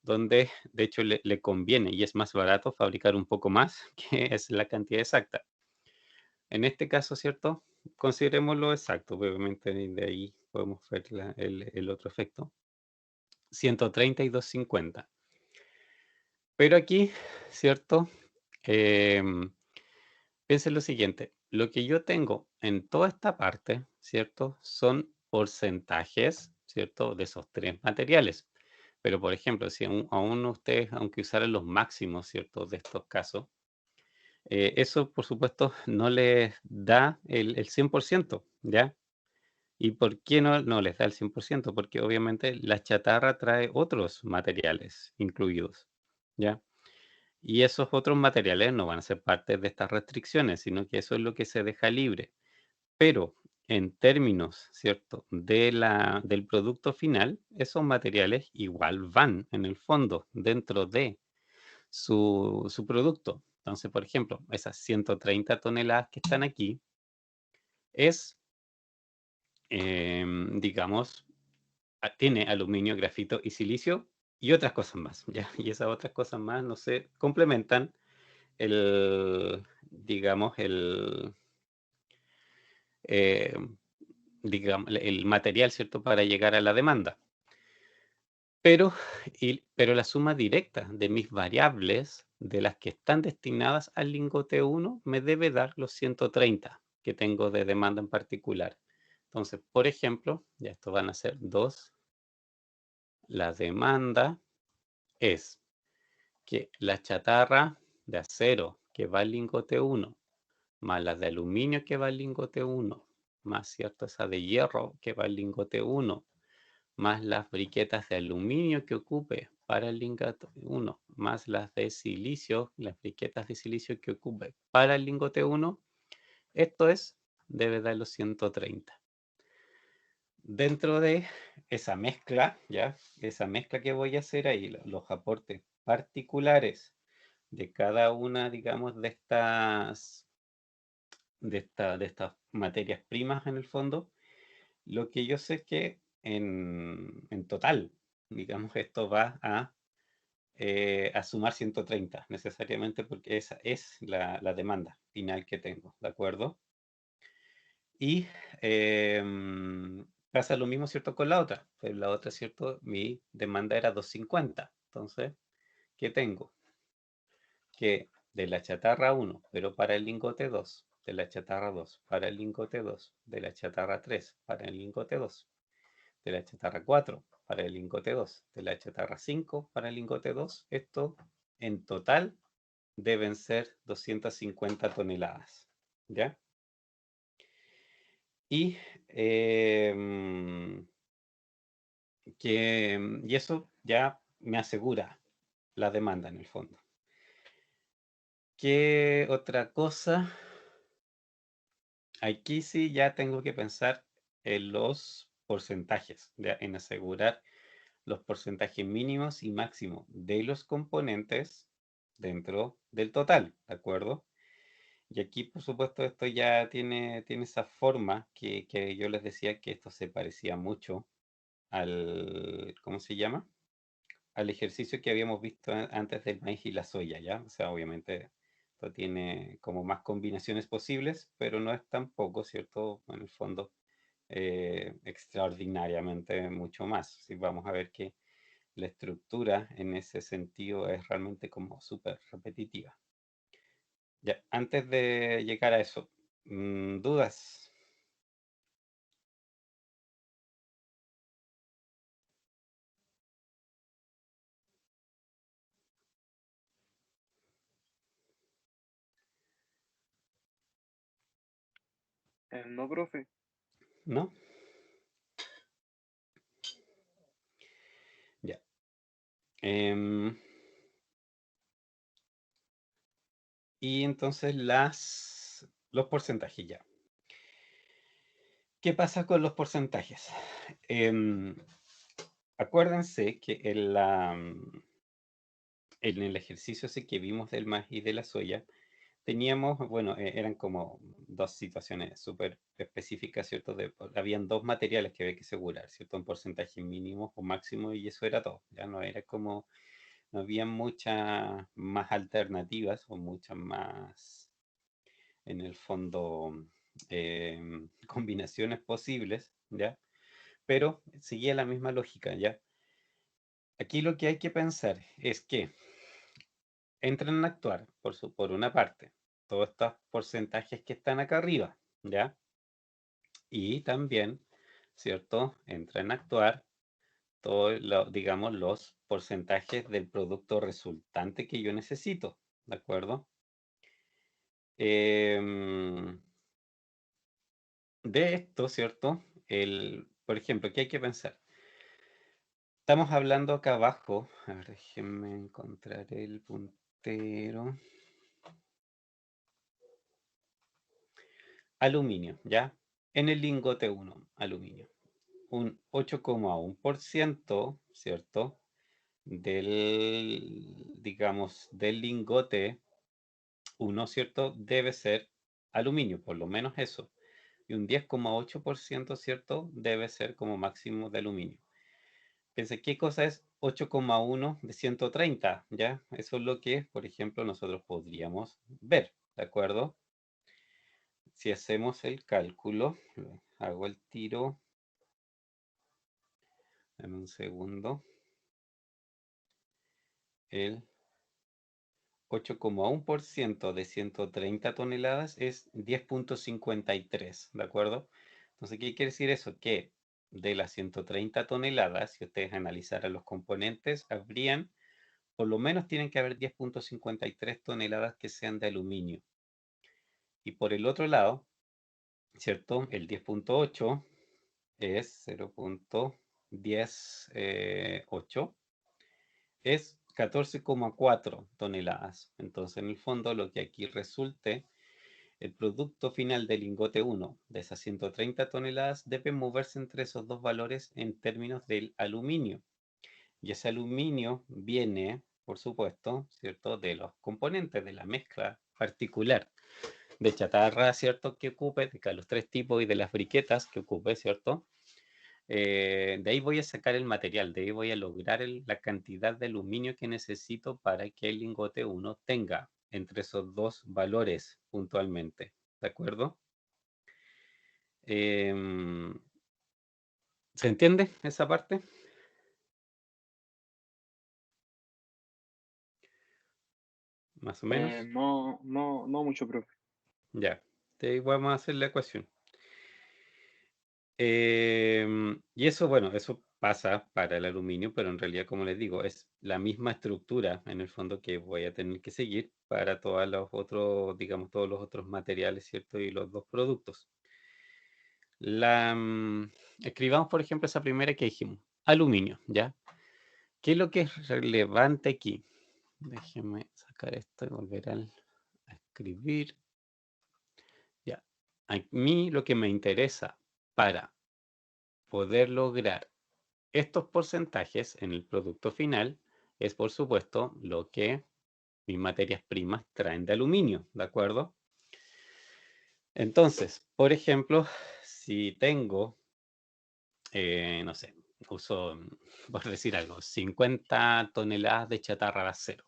donde de hecho le conviene y es más barato fabricar un poco más, que es la cantidad exacta. En este caso, ¿cierto? Considerémoslo exacto, obviamente de ahí podemos ver el otro efecto. 130 y 250. Pero aquí, ¿cierto? Piensen lo siguiente, lo que yo tengo en toda esta parte, ¿cierto? Son porcentajes, ¿cierto? De esos tres materiales. Pero, por ejemplo, si aún ustedes, aunque usaran los máximos, ¿cierto? De estos casos, eso, por supuesto, no les da el 100%, ¿ya? ¿Y por qué no les da el 100%? Porque obviamente la chatarra trae otros materiales incluidos, ¿ya? Y esos otros materiales no van a ser parte de estas restricciones, sino que eso es lo que se deja libre. Pero en términos, ¿cierto?, del producto final, esos materiales igual van en el fondo dentro de su producto. Entonces, por ejemplo, esas 130 toneladas que están aquí es, digamos, tiene aluminio, grafito y silicio y otras cosas más, ¿ya? Y esas otras cosas más, no sé, complementan digamos, eh, el material, ¿cierto?, para llegar a la demanda. Pero la suma directa de mis variables, de las que están destinadas al lingote 1, me debe dar los 130 que tengo de demanda en particular. Entonces, por ejemplo, ya esto van a ser 2. La demanda es que la chatarra de acero que va al lingote 1, más las de aluminio que va al lingote 1, más cierto esa de hierro que va al lingote 1, más las briquetas de aluminio que ocupe para el lingote 1, más las de silicio, las briquetas de silicio que ocupe para el lingote 1, esto debe dar los 130. Dentro de esa mezcla, ¿ya? Esa mezcla que voy a hacer ahí, los aportes particulares de cada una, digamos, de estas materias primas en el fondo, lo que yo sé es que en total, digamos, esto va a sumar 130 necesariamente, porque esa es la demanda final que tengo, ¿de acuerdo? Y pasa lo mismo, ¿cierto?, con la otra. Pero la otra, ¿cierto? Mi demanda era 250. Entonces, ¿qué tengo? Que de la chatarra 1, pero para el lingote 2, de la chatarra 2, para el lingote 2, de la chatarra 3, para el lingote 2, de la chatarra 4, para el lingote 2, de la chatarra 5, para el lingote 2, esto en total deben ser 250 toneladas, ¿ya? Y, y eso ya me asegura la demanda en el fondo. ¿Qué otra cosa? Aquí sí ya tengo que pensar en los porcentajes, en asegurar los porcentajes mínimos y máximos de los componentes dentro del total, ¿de acuerdo? Y aquí, por supuesto, esto ya tiene esa forma que yo les decía que esto se parecía mucho ¿cómo se llama? al ejercicio que habíamos visto antes del maíz y la soya, ¿ya? O sea, obviamente esto tiene como más combinaciones posibles, pero no es tampoco, ¿cierto? En el fondo, extraordinariamente mucho más. Si vamos a ver que la estructura en ese sentido es realmente como súper repetitiva. Ya, antes de llegar a eso, ¿dudas? No, profe. ¿No? Ya. Y entonces los porcentajes ya. ¿Qué pasa con los porcentajes? Acuérdense que en el ejercicio ese que vimos del maíz y de la soya, teníamos, bueno, eran como dos situaciones súper específicas, ¿cierto? Habían dos materiales que había que asegurar, ¿cierto? Un porcentaje mínimo o máximo y eso era todo. Ya no era como, no había muchas más alternativas o muchas más, en el fondo, combinaciones posibles, ¿ya? Pero seguía la misma lógica, ¿ya? Aquí lo que hay que pensar es que entran a actuar, por una parte, todos estos porcentajes que están acá arriba, ¿ya? Y también, ¿cierto? Entran a actuar todos, digamos, los porcentajes del producto resultante que yo necesito, ¿de acuerdo? De esto, ¿cierto? Por ejemplo, ¿qué hay que pensar? Estamos hablando acá abajo, a ver, déjenme encontrar el puntero. Aluminio, ¿ya? En el lingote 1, aluminio. Un 8,1%, ¿cierto? Digamos, del lingote 1, ¿cierto? Debe ser aluminio, por lo menos eso. Y un 10,8%, ¿cierto? Debe ser como máximo de aluminio. Pensé, ¿qué cosa es 8,1 de 130? ¿Ya? Eso es lo que, por ejemplo, nosotros podríamos ver, ¿de acuerdo? Si hacemos el cálculo, hago el tiro, en un segundo, el 8,1% de 130 toneladas es 10,53, ¿de acuerdo? Entonces, ¿qué quiere decir eso? Que de las 130 toneladas, si ustedes analizaran los componentes, habrían, por lo menos tienen que haber 10,53 toneladas que sean de aluminio. Y por el otro lado, ¿cierto? El 10,8 es 0,108, es 14,4 toneladas. Entonces, en el fondo, lo que aquí resulte, el producto final del lingote 1 de esas 130 toneladas debe moverse entre esos dos valores en términos del aluminio. Y ese aluminio viene, por supuesto, ¿cierto?, de los componentes de la mezcla particular de chatarra, ¿cierto?, que ocupe, de los tres tipos y de las briquetas que ocupe, ¿cierto? De ahí voy a sacar el material, de ahí voy a lograr la cantidad de aluminio que necesito para que el lingote 1 tenga entre esos dos valores puntualmente. ¿De acuerdo? ¿Se entiende esa parte? Más o menos. No mucho, profe. Ya. De ahí vamos a hacer la ecuación. Y eso, bueno, eso pasa para el aluminio, pero en realidad, como les digo, es la misma estructura en el fondo que voy a tener que seguir para todos los otros, digamos, todos los otros materiales, ¿cierto? Y los dos productos. Escribamos, por ejemplo, esa primera que dijimos, aluminio, ¿ya? ¿Qué es lo que es relevante aquí? Déjenme sacar esto y volver a escribir. Ya. A mí lo que me interesa para poder lograr estos porcentajes en el producto final es, por supuesto, lo que mis materias primas traen de aluminio, ¿de acuerdo? Entonces, por ejemplo, si tengo no sé, uso, por decir algo, 50 toneladas de chatarra de acero.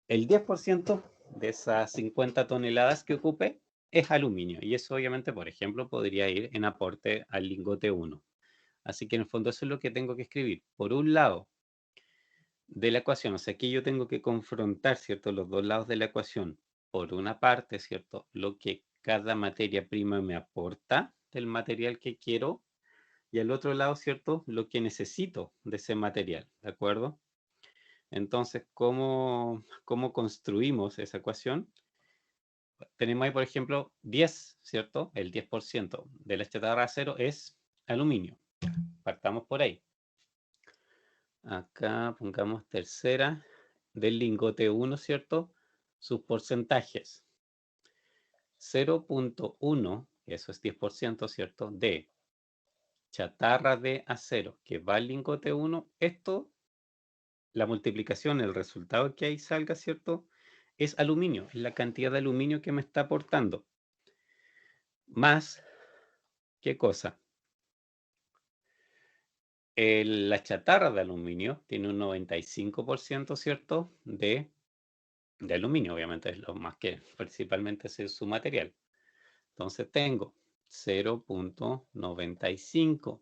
El 10% de esas 50 toneladas que ocupe es aluminio. Y eso obviamente, por ejemplo, podría ir en aporte al lingote 1. Así que en el fondo eso es lo que tengo que escribir. Por un lado de la ecuación, o sea, aquí yo tengo que confrontar, ¿cierto?, los dos lados de la ecuación. Por una parte, ¿cierto?, lo que cada materia prima me aporta del material que quiero, y al otro lado, ¿cierto?, lo que necesito de ese material, ¿de acuerdo? Entonces, ¿cómo construimos esa ecuación? Tenemos ahí, por ejemplo, 10, ¿cierto? El 10% de la chatarra de acero es aluminio. Partamos por ahí. Acá pongamos tercera del lingote 1, ¿cierto? Sus porcentajes. 0.1, eso es 10%, ¿cierto? De chatarra de acero que va al lingote 1. Esto, la multiplicación, el resultado que ahí salga, ¿cierto?, es aluminio, es la cantidad de aluminio que me está aportando. Más, ¿qué cosa? La chatarra de aluminio tiene un 95%, ¿cierto?, de aluminio, obviamente es lo más que principalmente es su material. Entonces tengo 0.95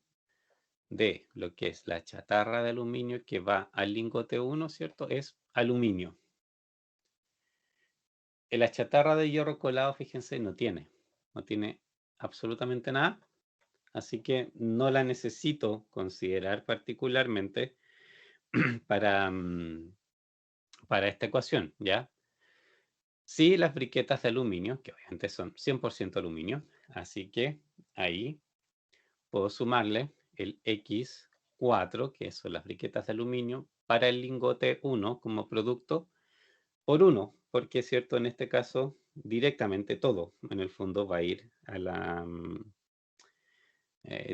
de lo que es la chatarra de aluminio que va al lingote 1, ¿cierto? Es aluminio. La chatarra de hierro colado, fíjense, no tiene absolutamente nada, así que no la necesito considerar particularmente para esta ecuación, ¿ya? Sí, las briquetas de aluminio, que obviamente son 100% aluminio, así que ahí puedo sumarle el X4, que son las briquetas de aluminio, para el lingote 1 como producto por 1, porque es cierto, en este caso, directamente todo, en el fondo va a ir a la,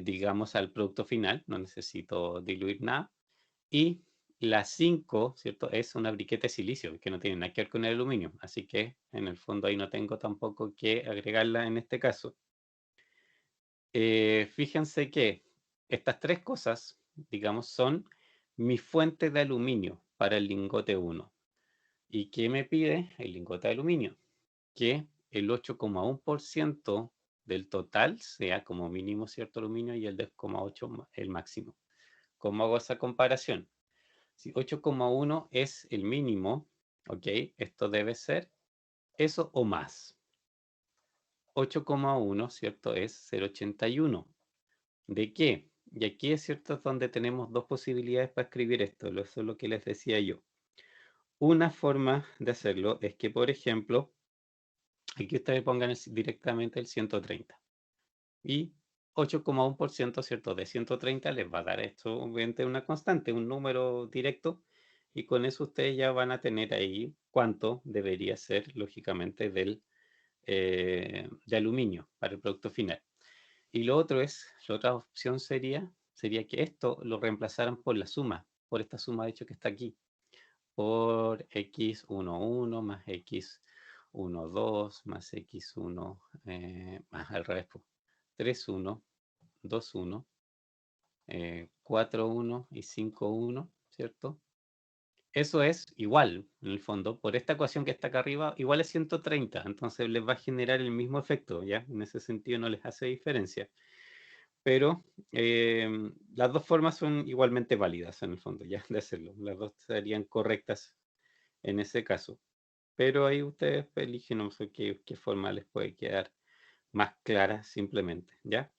digamos, al producto final, no necesito diluir nada. Y la 5, ¿cierto?, es una briqueta de silicio, que no tiene nada que ver con el aluminio, así que en el fondo ahí no tengo tampoco que agregarla en este caso. Fíjense que estas tres cosas, digamos, son mi fuente de aluminio para el lingote 1. ¿Y qué me pide el lingote de aluminio? Que el 8,1% del total sea como mínimo cierto aluminio y el 10,8% el máximo. ¿Cómo hago esa comparación? Si 8,1 es el mínimo, ¿ok? Esto debe ser eso o más. 8,1, ¿cierto? Es 0,81. ¿De qué? Y aquí es cierto donde tenemos dos posibilidades para escribir esto. Eso es lo que les decía yo. Una forma de hacerlo es que, por ejemplo, aquí ustedes pongan directamente el 130. Y 8,1%, ¿cierto?, de 130 les va a dar esto, obviamente, una constante, un número directo. Y con eso ustedes ya van a tener ahí cuánto debería ser, lógicamente, de aluminio para el producto final. Y lo otro es, la otra opción sería que esto lo reemplazaran por la suma, por esta suma de hecho que está aquí, por x11 más x12 más x1, más al revés, 3,1, 2,1, 4,1 y 5,1, ¿cierto? Eso es igual, en el fondo, por esta ecuación que está acá arriba, igual es 130, entonces les va a generar el mismo efecto, ¿ya? En ese sentido no les hace diferencia. Pero las dos formas son igualmente válidas, en el fondo, ya, de hacerlo. Las dos serían correctas en ese caso. Pero ahí ustedes eligen, no sé qué forma les puede quedar más clara simplemente, ¿ya?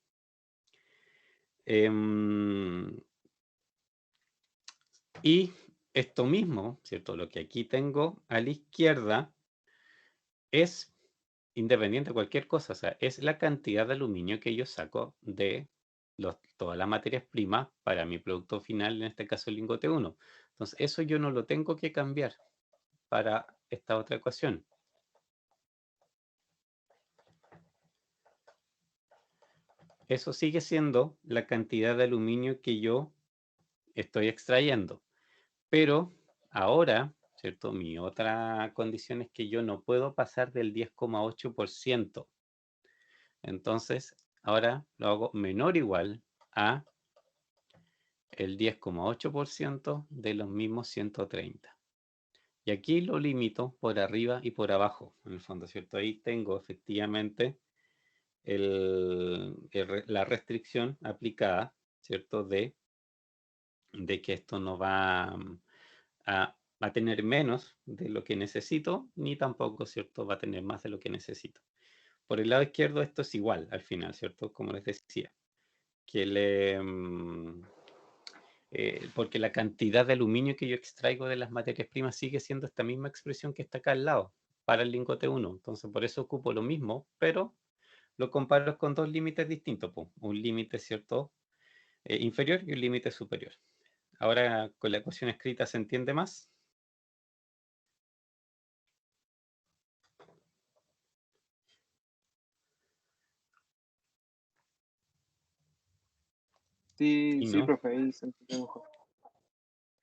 Y esto mismo, ¿cierto? Lo que aquí tengo a la izquierda es independiente de cualquier cosa, o sea, es la cantidad de aluminio que yo saco de todas las materias primas para mi producto final, en este caso el lingote 1. Entonces, eso yo no lo tengo que cambiar para esta otra ecuación. Eso sigue siendo la cantidad de aluminio que yo estoy extrayendo. Pero ahora, ¿cierto?, mi otra condición es que yo no puedo pasar del 10,8%. Entonces, ahora lo hago menor o igual a el 10,8% de los mismos 130. Y aquí lo limito por arriba y por abajo, en el fondo, ¿cierto? Ahí tengo efectivamente la restricción aplicada, ¿cierto? De que esto no va a tener menos de lo que necesito, ni tampoco, ¿cierto? Va a tener más de lo que necesito. Por el lado izquierdo esto es igual al final, ¿cierto? Como les decía, que porque la cantidad de aluminio que yo extraigo de las materias primas sigue siendo esta misma expresión que está acá al lado, para el lingote 1. Entonces, por eso ocupo lo mismo, pero lo comparo con dos límites distintos. Po. Un límite, ¿cierto? Inferior y un límite superior. Ahora, con la ecuación escrita, ¿se entiende más? Sí, ¿Y sí, no? profe, ahí se entiende mejor.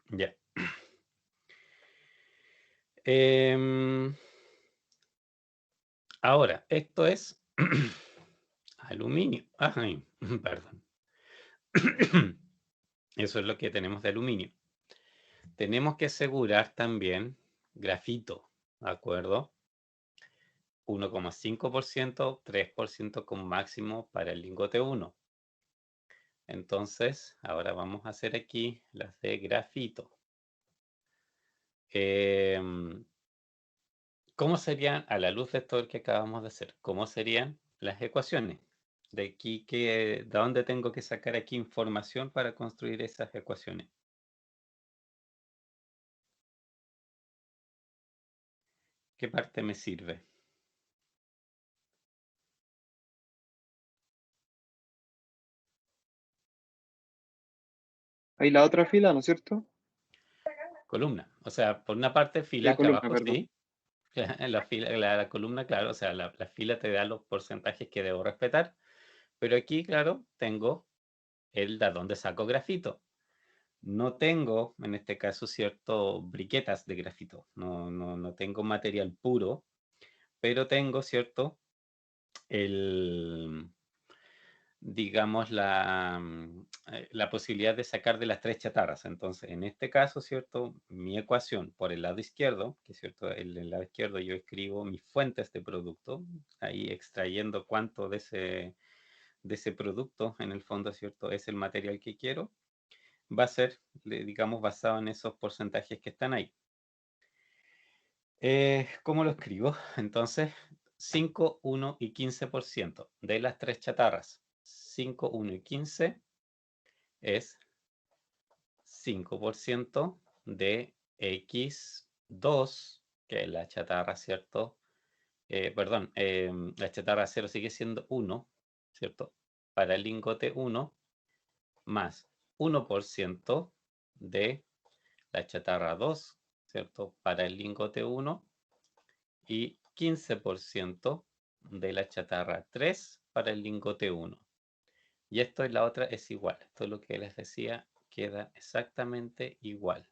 Ya. Em, ahora, esto es aluminio. Ay, perdón. Eso es lo que tenemos de aluminio. Tenemos que asegurar también grafito, ¿de acuerdo? 1,5%, 3% con máximo para el lingote 1. Entonces, ahora vamos a hacer aquí las de grafito. ¿Cómo serían, a la luz de esto que acabamos de hacer, cómo serían las ecuaciones? De aquí, ¿de dónde tengo que sacar aquí información para construir esas ecuaciones? ¿Qué parte me sirve? Ahí la otra fila, ¿no es cierto? Columna. O sea, por una parte fila acá Columna, abajo, perdón. sí. La fila, la columna, claro, o sea, la fila te da los porcentajes que debo respetar. Pero aquí, claro, tengo el de dónde saco grafito. No tengo, en este caso, cierto, briquetas de grafito. No tengo material puro, pero tengo, cierto, digamos, la posibilidad de sacar de las tres chatarras. Entonces, en este caso, ¿cierto? Mi ecuación por el lado izquierdo, que es cierto, el lado izquierdo yo escribo mis fuentes de producto, ahí extrayendo cuánto de ese producto, en el fondo, ¿cierto? Es el material que quiero, va a ser, digamos, basado en esos porcentajes que están ahí. ¿Cómo lo escribo? Entonces, 5, 1 y 15% de las tres chatarras. 5, 1 y 15 es 5% de X2, que es la chatarra, ¿cierto? Perdón, la chatarra 0 sigue siendo 1, ¿cierto? Para el lingote 1, más 1% de la chatarra 2, ¿cierto? Para el lingote 1 y 15% de la chatarra 3 para el lingote 1. Y esto y la otra es igual. Esto es lo que les decía, queda exactamente igual.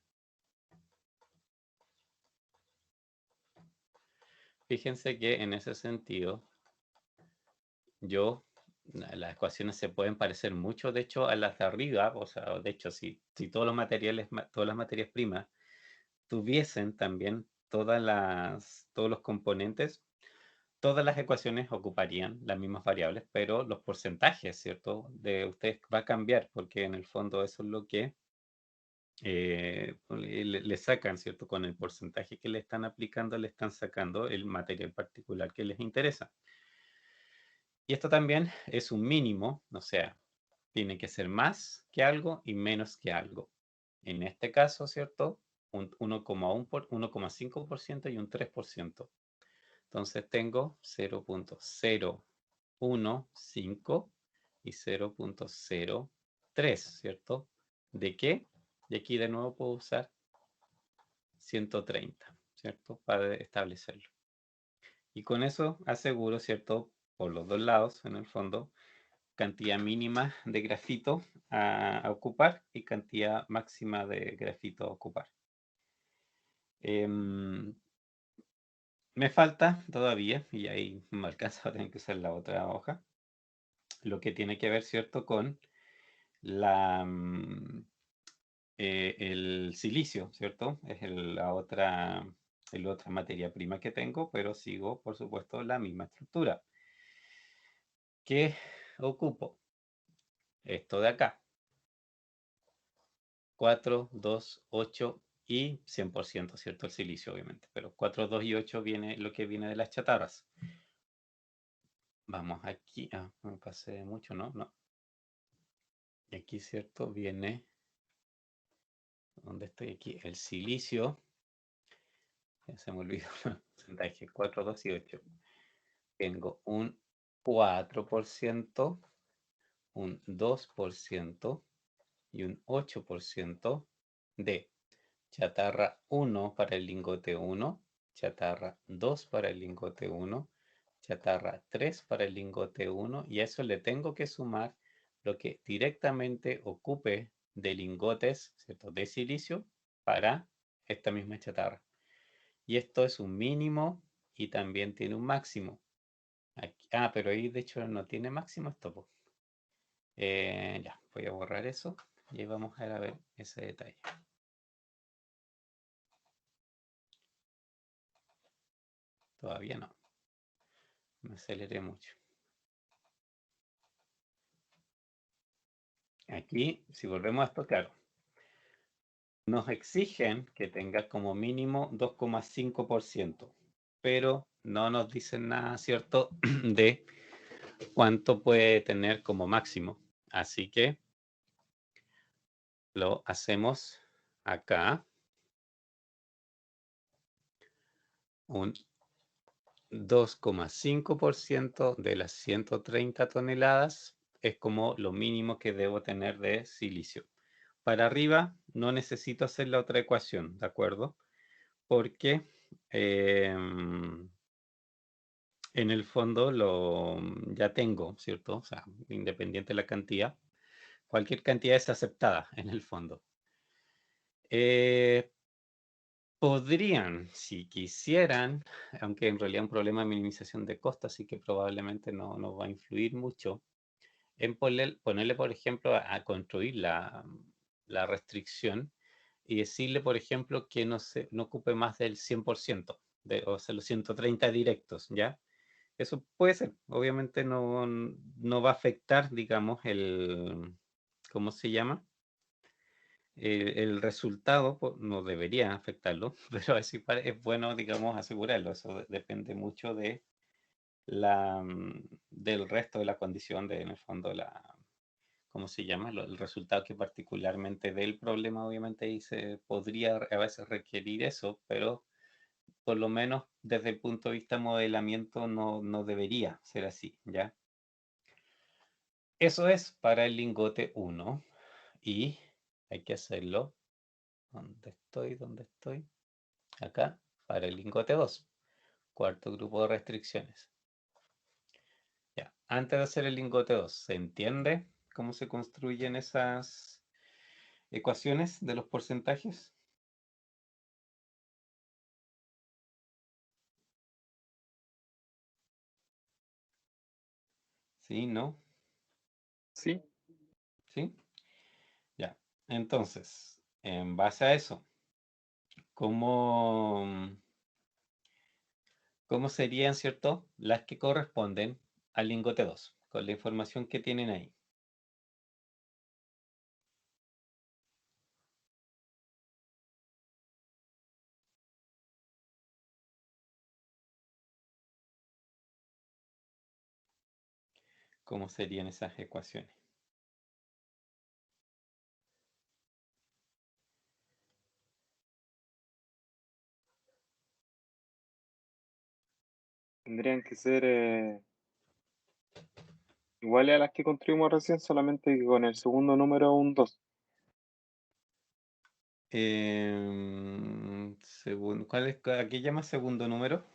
Fíjense que en ese sentido, las ecuaciones se pueden parecer mucho, de hecho, a las de arriba. O sea, de hecho, si todos los materiales, todas las materias primas tuviesen también todos los componentes, todas las ecuaciones ocuparían las mismas variables, pero los porcentajes, ¿cierto? De ustedes va a cambiar, porque en el fondo eso es lo que le sacan, ¿cierto? Con el porcentaje que le están aplicando, le están sacando el material particular que les interesa. Y esto también es un mínimo, o sea, tiene que ser más que algo y menos que algo. En este caso, ¿cierto? Un 1,5% y un 3%. Entonces tengo 0,015 y 0,03, ¿cierto? ¿De qué? Y aquí de nuevo puedo usar 130, ¿cierto? Para establecerlo. Y con eso aseguro, ¿cierto? Por los dos lados, en el fondo, cantidad mínima de grafito a ocupar y cantidad máxima de grafito a ocupar. Me falta todavía, y ahí me alcanza a tener que usar la otra hoja, lo que tiene que ver, ¿cierto?, con el silicio, ¿cierto? Es la otra materia prima que tengo, pero sigo, por supuesto, la misma estructura. ¿Qué ocupo? Esto de acá. 4, 2, 8 y 100%, ¿cierto? El silicio, obviamente. Pero 4, 2 y 8 viene lo que viene de las chatarras. Vamos aquí. Ah, me pasé mucho, ¿no? No. Y aquí, ¿cierto? Viene... ¿Dónde estoy aquí? El silicio. Ya se me olvidó el porcentaje. 4, 2 y 8. Tengo un 4%, un 2% y un 8% de chatarra 1 para el lingote 1, chatarra 2 para el lingote 1, chatarra 3 para el lingote 1, y a eso le tengo que sumar lo que directamente ocupe de lingotes, ¿cierto?, de silicio para esta misma chatarra. Y esto es un mínimo y también tiene un máximo. Aquí, pero ahí de hecho no tiene máximo esto, pues. Ya, voy a borrar eso y ahí vamos a ver ese detalle. Todavía no. Me aceleré mucho. Aquí, si volvemos a esto, claro, nos exigen que tenga como mínimo 2,5%, pero no nos dicen nada, ¿cierto?, de cuánto puede tener como máximo. Así que lo hacemos acá. Un 2,5% de las 130 toneladas es como lo mínimo que debo tener de silicio. Para arriba no necesito hacer la otra ecuación, ¿de acuerdo? Porque en el fondo ya tengo, ¿cierto? O sea, independiente de la cantidad, cualquier cantidad es aceptada en el fondo. Podrían, si quisieran, aunque en realidad un problema de minimización de costos, así que probablemente no va a influir mucho, en ponerle, por ejemplo, a construir la restricción y decirle, por ejemplo, que no ocupe más del 100%, o sea, los 130 directos, ¿ya? Eso puede ser. Obviamente no va a afectar, digamos, ¿cómo se llama? El resultado no debería afectarlo, pero es bueno, digamos, asegurarlo. Eso depende mucho del resto de la condición, en el fondo, ¿cómo se llama? El resultado que particularmente del problema, obviamente, ahí se podría a veces requerir eso, pero por lo menos desde el punto de vista modelamiento no debería ser así, ¿ya? Eso es para el lingote 1 y hay que hacerlo. ¿Dónde estoy? ¿Dónde estoy? Acá, para el lingote 2. Cuarto grupo de restricciones. Ya, antes de hacer el lingote 2, ¿se entiende cómo se construyen esas ecuaciones de los porcentajes? ¿Sí? ¿No? Sí. ¿Sí? Ya. Entonces, en base a eso, ¿cómo serían, cierto, las que corresponden al lingote 2, con la información que tienen ahí? ¿Cómo serían esas ecuaciones? Tendrían que ser iguales a las que construimos recién, solamente que con el segundo número un 2. ¿A qué llama segundo número?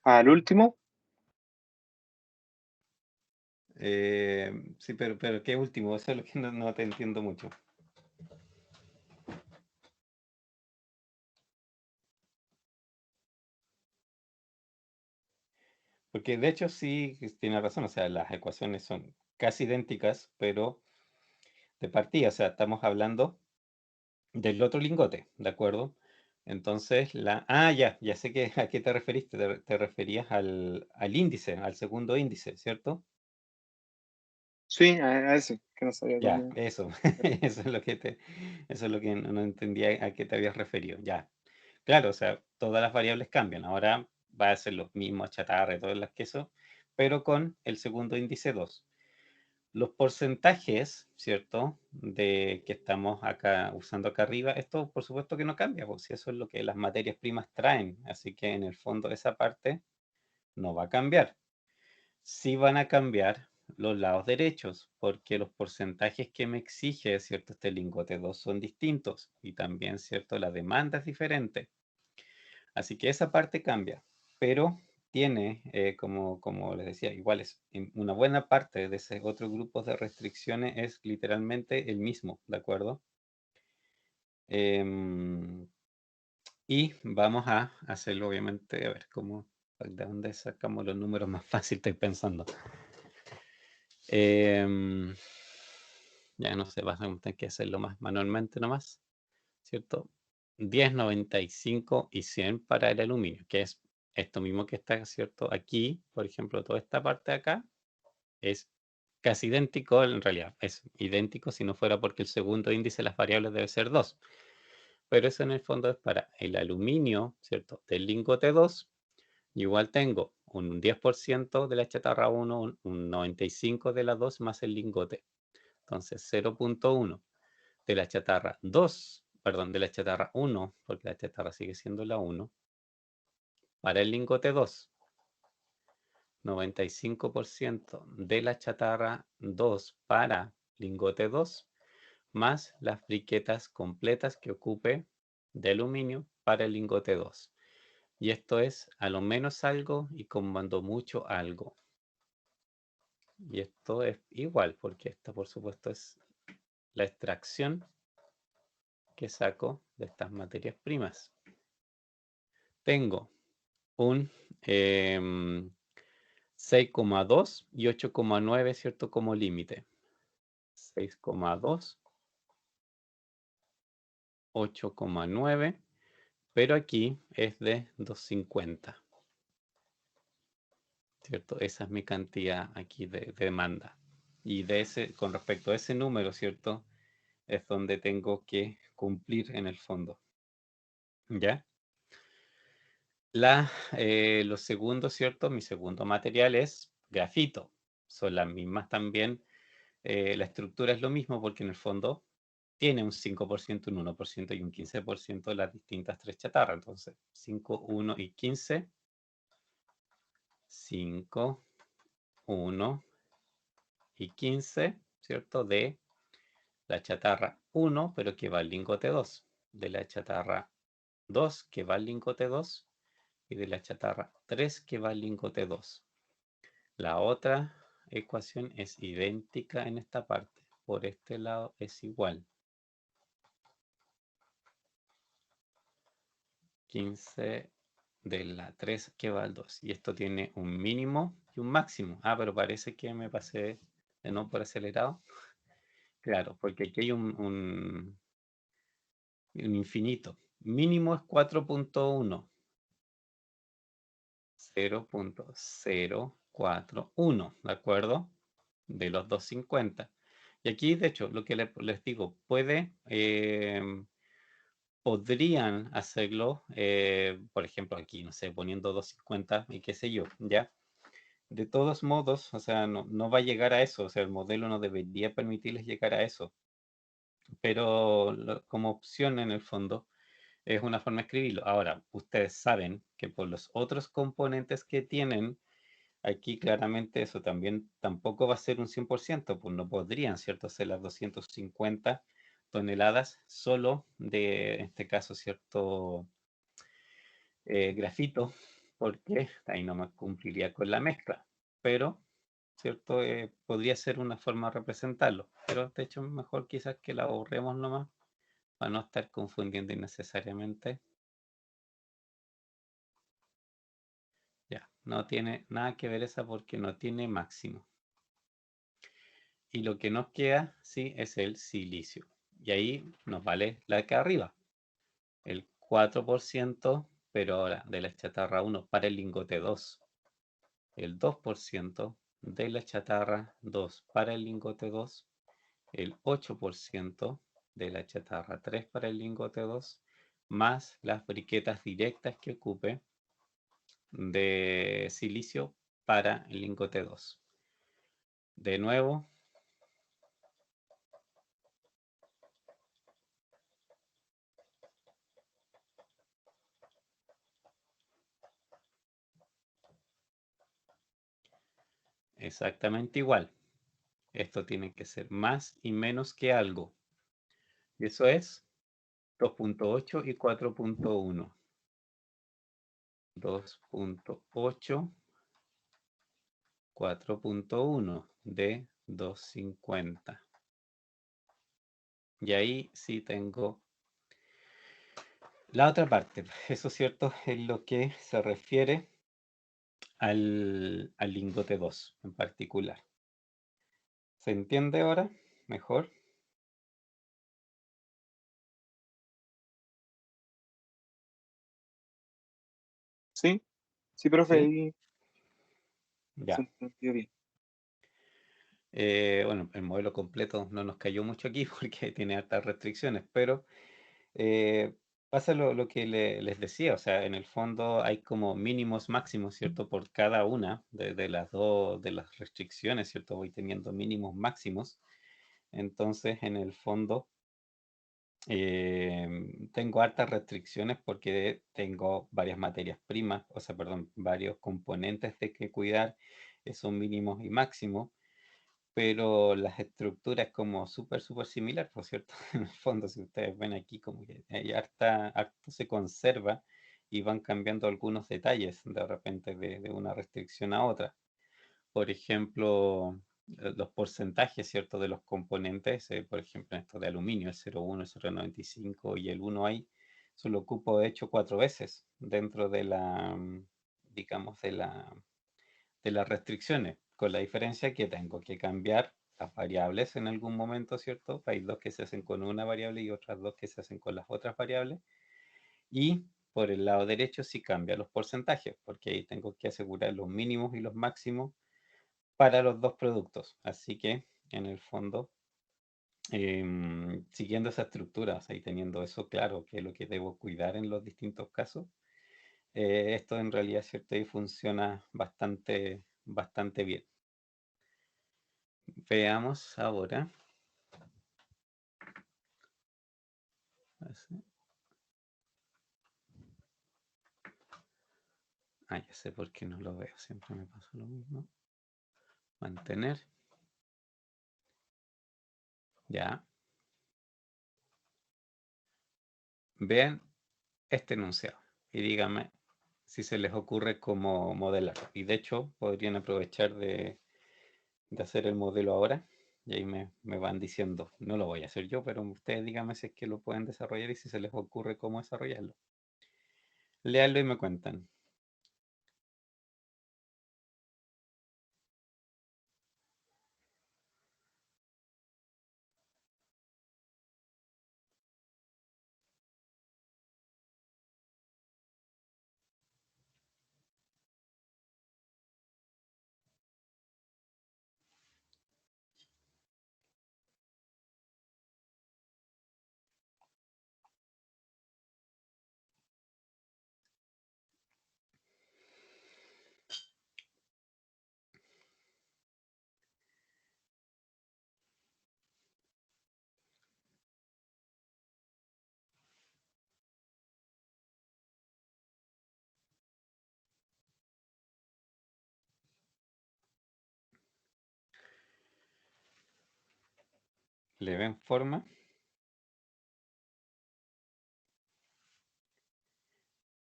Al último, Sí, pero ¿qué último? Eso es lo que no te entiendo mucho. Porque de hecho sí tiene razón, o sea, las ecuaciones son casi idénticas, pero de partida, o sea, estamos hablando del otro lingote, ¿de acuerdo? Entonces, ya sé a qué te referiste, te referías al índice, al segundo índice, ¿cierto? Sí, a ese, que no sabía Ya, cómo. eso, eso es lo que eso es lo que no entendía a qué te habías referido, ya. Claro, o sea, todas las variables cambian, ahora va a ser los mismos chatarra y todas las quesos, pero con el segundo índice 2. Los porcentajes, ¿cierto? De que estamos acá usando acá arriba, esto por supuesto que no cambia, porque si eso es lo que las materias primas traen, así que en el fondo esa parte no va a cambiar. Sí van a cambiar los lados derechos, porque los porcentajes que me exige, ¿cierto? Este lingote 2 son distintos y también, ¿cierto? La demanda es diferente. Así que esa parte cambia, pero tiene, como les decía, igual es una buena parte de ese otro grupo de restricciones es literalmente el mismo, ¿de acuerdo? Em, y vamos a hacerlo, obviamente, a ver cómo, de dónde sacamos los números más fácil, estoy pensando. Em, ya no sé, vas a tener que hacerlo más manualmente nomás, ¿cierto? 10, 95 y 100 para el aluminio, que es esto mismo que está, ¿cierto? Aquí, por ejemplo, toda esta parte de acá es casi idéntico, en realidad es idéntico si no fuera porque el segundo índice de las variables debe ser 2. Pero eso en el fondo es para el aluminio, ¿cierto? Del lingote 2, igual tengo un 10% de la chatarra 1, un 95% de la 2 más el lingote. Entonces 0.1 de la chatarra 2, perdón, de la chatarra 1, porque la chatarra sigue siendo la 1, para el lingote 2. 95% de la chatarra 2 para lingote 2, más las briquetas completas que ocupe de aluminio para el lingote 2. Y esto es a lo menos algo y cuando mucho algo. Y esto es igual, porque esta por supuesto es la extracción que saco de estas materias primas. Tengo un 6,2 y 8,9, ¿cierto? Como límite. 6,2, 8,9, pero aquí es de 250, ¿cierto? Esa es mi cantidad aquí de demanda. Y con respecto a ese número, ¿cierto? Es donde tengo que cumplir en el fondo. ¿Ya? Los segundos, ¿cierto? Mi segundo material es grafito. Son las mismas también. La estructura es lo mismo porque en el fondo tiene un 5%, un 1% y un 15% de las distintas tres chatarras. Entonces, 5, 1 y 15. 5, 1 y 15, ¿cierto? De la chatarra 1, pero que va al lingote 2. De la chatarra 2, que va al lingote 2. Y de la chatarra 3, que va al lingote 2. La otra ecuación es idéntica en esta parte. Por este lado es igual. 15 de la 3 que va al 2. Y esto tiene un mínimo y un máximo. Pero parece que me pasé de no por acelerado. Claro, porque aquí hay un infinito. Mínimo es 4.1. 0.041, ¿de acuerdo? De los 250. Y aquí, de hecho, lo que les digo, podrían hacerlo, por ejemplo, aquí, no sé, poniendo 250 y qué sé yo, ¿ya? De todos modos, o sea, no va a llegar a eso, o sea, el modelo no debería permitirles llegar a eso, pero como opción en el fondo es una forma de escribirlo. Ahora, ustedes saben que por los otros componentes que tienen, aquí claramente eso también tampoco va a ser un 100%, pues no podrían, ¿cierto?, ser las 250 toneladas solo de, en este caso, ¿cierto?, grafito, porque ahí no me cumpliría con la mezcla, pero, ¿cierto?, podría ser una forma de representarlo, pero de hecho mejor quizás que la ahorremos nomás para no estar confundiendo innecesariamente. Ya, No tiene nada que ver esa porque no tiene máximo. Y lo que nos queda, sí, es el silicio. Y ahí nos vale la de acá arriba. El 4%, pero ahora de la chatarra 1 para el lingote 2. El 2% de la chatarra 2 para el lingote 2. El 8% de la chatarra 3 para el lingote 2. Más las briquetas directas que ocupe de silicio para el lingote 2. De nuevo, exactamente igual. Esto tiene que ser más y menos que algo. Y eso es 2.8 y 4.1. 2.8, 4.1 de 250. Y ahí sí tengo la otra parte. Eso es cierto, es lo que se refiere al lingote 2 en particular. ¿Se entiende ahora mejor? Sí, sí, profe, ¿Sí? ahí se Ya. entendió bien. Bueno, el modelo completo no nos cayó mucho aquí porque tiene hartas restricciones, pero pasa lo que les decía, o sea, en el fondo hay como mínimos máximos, ¿cierto? Por cada una de las dos, de las restricciones, ¿cierto? Voy teniendo mínimos máximos. Entonces, en el fondo, tengo hartas restricciones porque tengo varias materias primas, o sea, perdón, varios componentes de que cuidar, esos mínimos y máximos, pero las estructuras como súper similar, por cierto, en el fondo, si ustedes ven aquí, como que hay harto se conserva y van cambiando algunos detalles de repente de una restricción a otra. Por ejemplo, los porcentajes, ¿cierto?, de los componentes, por ejemplo, esto de aluminio, el 0,1, el 0,95 y el 1 ahí, eso lo ocupo de hecho 4 veces dentro de la, digamos, de las restricciones, con la diferencia que tengo que cambiar las variables en algún momento, ¿cierto? Hay dos que se hacen con una variable y otras dos que se hacen con las otras variables. Y por el lado derecho sí cambia los porcentajes, porque ahí tengo que asegurar los mínimos y los máximos para los dos productos. Así que, en el fondo, siguiendo esa estructura, o sea, y teniendo eso claro, que es lo que debo cuidar en los distintos casos, esto en realidad, ¿cierto? Y funciona bastante bien. Veamos ahora. Ya sé por qué no lo veo. Siempre me pasa lo mismo. Mantener. Ya. Vean este enunciado y díganme si se les ocurre cómo modelarlo. Y de hecho, podrían aprovechar de hacer el modelo ahora. Y ahí me van diciendo, no lo voy a hacer yo, pero ustedes díganme si es que lo pueden desarrollar y si se les ocurre cómo desarrollarlo. Léanlo y me cuentan. ¿Le ven forma?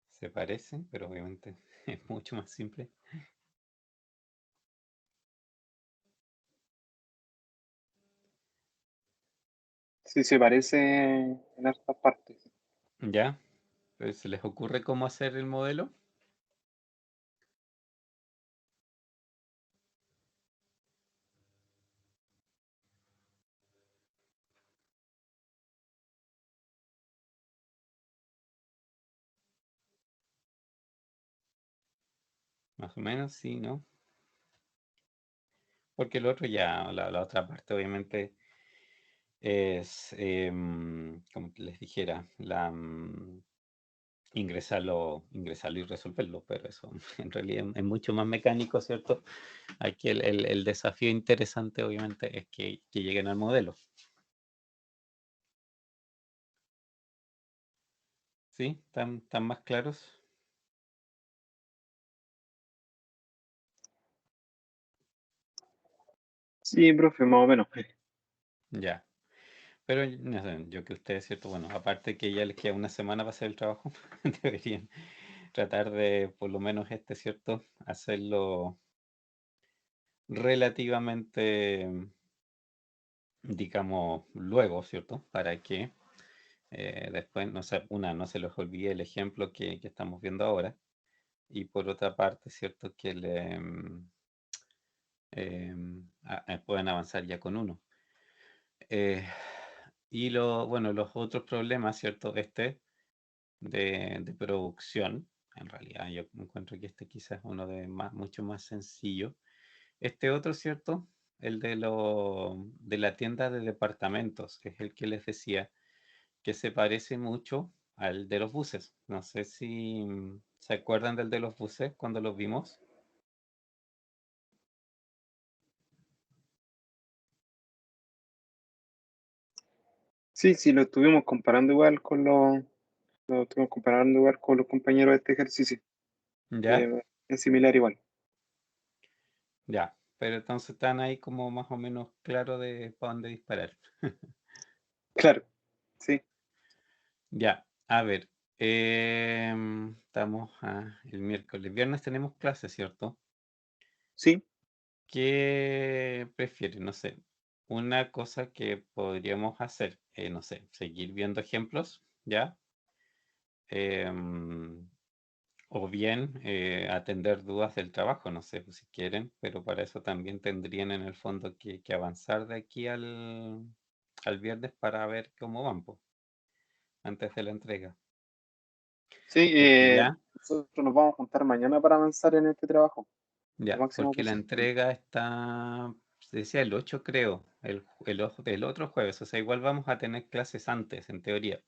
Se parecen, pero obviamente es mucho más simple. Sí, se parece en hartas partes. ¿Ya? ¿Se les ocurre cómo hacer el modelo? Más o menos, sí, ¿no? Porque el otro ya, la otra parte obviamente es, como les dijera, ingresarlo y resolverlo, pero eso en realidad es mucho más mecánico, ¿cierto? Aquí el desafío interesante obviamente es que lleguen al modelo, ¿sí? ¿Están más claros? Sí, profe, más o menos. Ya. Pero no sé, yo que ustedes, ¿cierto? Bueno, aparte que ya les queda una semana para hacer el trabajo, deberían tratar de, por lo menos ¿cierto? Hacerlo relativamente, digamos, luego, ¿cierto? Para que después, no sé, no se les olvide el ejemplo que estamos viendo ahora. Y por otra parte, ¿cierto? Que puedan avanzar ya con uno. Eh, y bueno, los otros problemas, ¿cierto? De producción, en realidad yo encuentro que este quizás es uno mucho más sencillo. Este otro, ¿cierto? El de la tienda de departamentos, es el que les decía que se parece mucho al de los buses. No sé si se acuerdan del de los buses cuando los vimos. Sí, sí, lo estuvimos comparando igual con lo estuvimos comparando igual con los compañeros de este ejercicio. ¿Ya? Es similar igual. Ya. Pero entonces están ahí como más o menos claro de para dónde disparar. Claro, sí, Ya, a ver. Estamos el miércoles. Viernes tenemos clases, ¿cierto? sí. ¿Qué prefieren? No sé. Una cosa que podríamos hacer, no sé, seguir viendo ejemplos, ¿ya? Em, o bien atender dudas del trabajo, no sé, pues, si quieren, pero para eso también tendrían en el fondo que avanzar de aquí al viernes para ver cómo van, pues, antes de la entrega. Sí, Porque ya, nosotros nos vamos a juntar mañana para avanzar en este trabajo, lo ya, máximo porque la posible. entrega está, se decía el 8 creo, el otro jueves, o sea, igual vamos a tener clases antes, en teoría,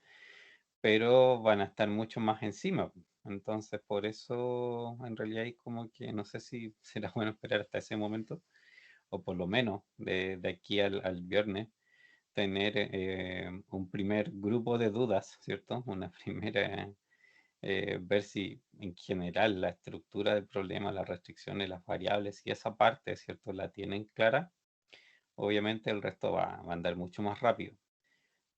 pero van a estar mucho más encima. Entonces, por eso, en realidad, hay como que no sé si será bueno esperar hasta ese momento, o por lo menos de aquí al viernes, tener un primer grupo de dudas, ¿cierto? Una primera, ver si en general la estructura del problema, las restricciones, las variables y esa parte, ¿cierto? La tienen clara. Obviamente el resto va a andar mucho más rápido.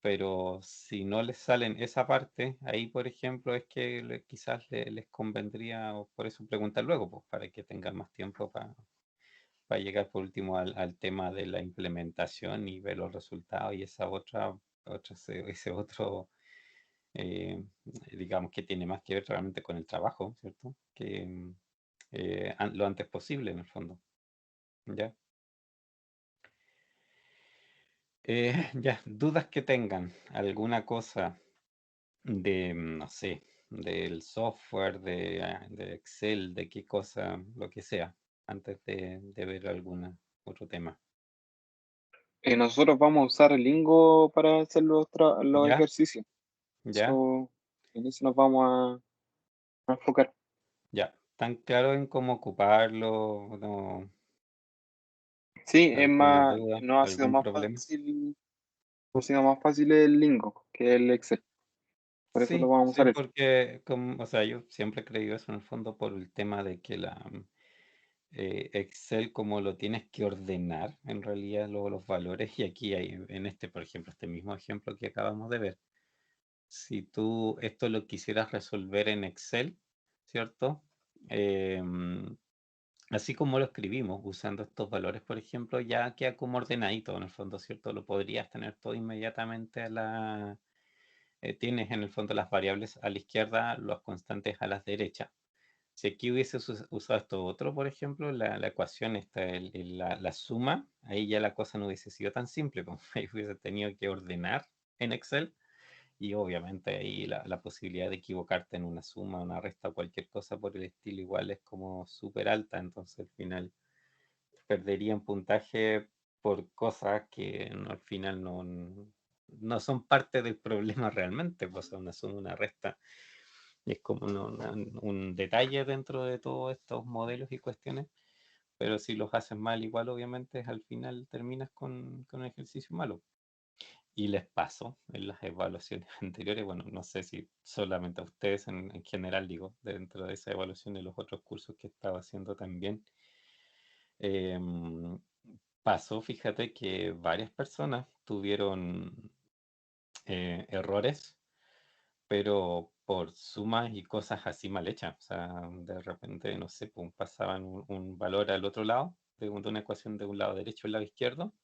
Pero si no les salen esa parte, ahí por ejemplo es que quizás les convendría, o por eso preguntar luego, pues, para que tengan más tiempo para llegar por último al tema de la implementación y ver los resultados y ese otro, eh, digamos que tiene más que ver realmente con el trabajo, ¿cierto? Que lo antes posible en el fondo, ¿ya? Ya, dudas que tengan, alguna cosa no sé, del software, de Excel, de qué cosa, lo que sea, antes de ver algún otro tema. Nosotros vamos a usar el Lingo para hacer los ¿Ya? ejercicios. ¿Ya? Eso, en eso nos vamos a enfocar. ¿Ya? ¿Tan claro en cómo ocuparlo? ¿No? Sí, es ¿Alguna más, duda? no ha sido ¿Algún más problema? fácil, no ha sido más fácil el Lingo que el Excel. Por eso lo Sí, vamos a sí, usar eso. porque, o sea, yo siempre he creído eso en el fondo por el tema de que Excel, como lo tienes que ordenar en realidad los valores, y aquí hay, en este, por ejemplo, este mismo ejemplo que acabamos de ver, si tú esto lo quisieras resolver en Excel, ¿cierto? Em, Así como lo escribimos, usando estos valores, por ejemplo, ya queda como ordenadito en el fondo, ¿cierto? Lo podrías tener todo inmediatamente tienes en el fondo las variables a la izquierda, los constantes a la derecha. Si aquí hubieses usado esto otro, por ejemplo, la ecuación, la suma, ahí ya la cosa no hubiese sido tan simple, pues. Ahí hubiese tenido que ordenar en Excel Y obviamente ahí la posibilidad de equivocarte en una suma, una resta o cualquier cosa por el estilo igual es como súper alta, entonces al final perderían puntaje por cosas que al final no son parte del problema realmente, pues una suma, una resta, es como un detalle dentro de todos estos modelos y cuestiones, pero si los haces mal igual obviamente al final terminas con un ejercicio malo. Y les pasó en las evaluaciones anteriores, bueno, no sé si solamente a ustedes en general, digo, dentro de esa evaluación de los otros cursos que estaba haciendo también, em, pasó, fíjate que varias personas tuvieron errores, pero por sumas y cosas así mal hechas. O sea, de repente, no sé, pues, pasaban un valor al otro lado, de una ecuación de un lado derecho al lado izquierdo,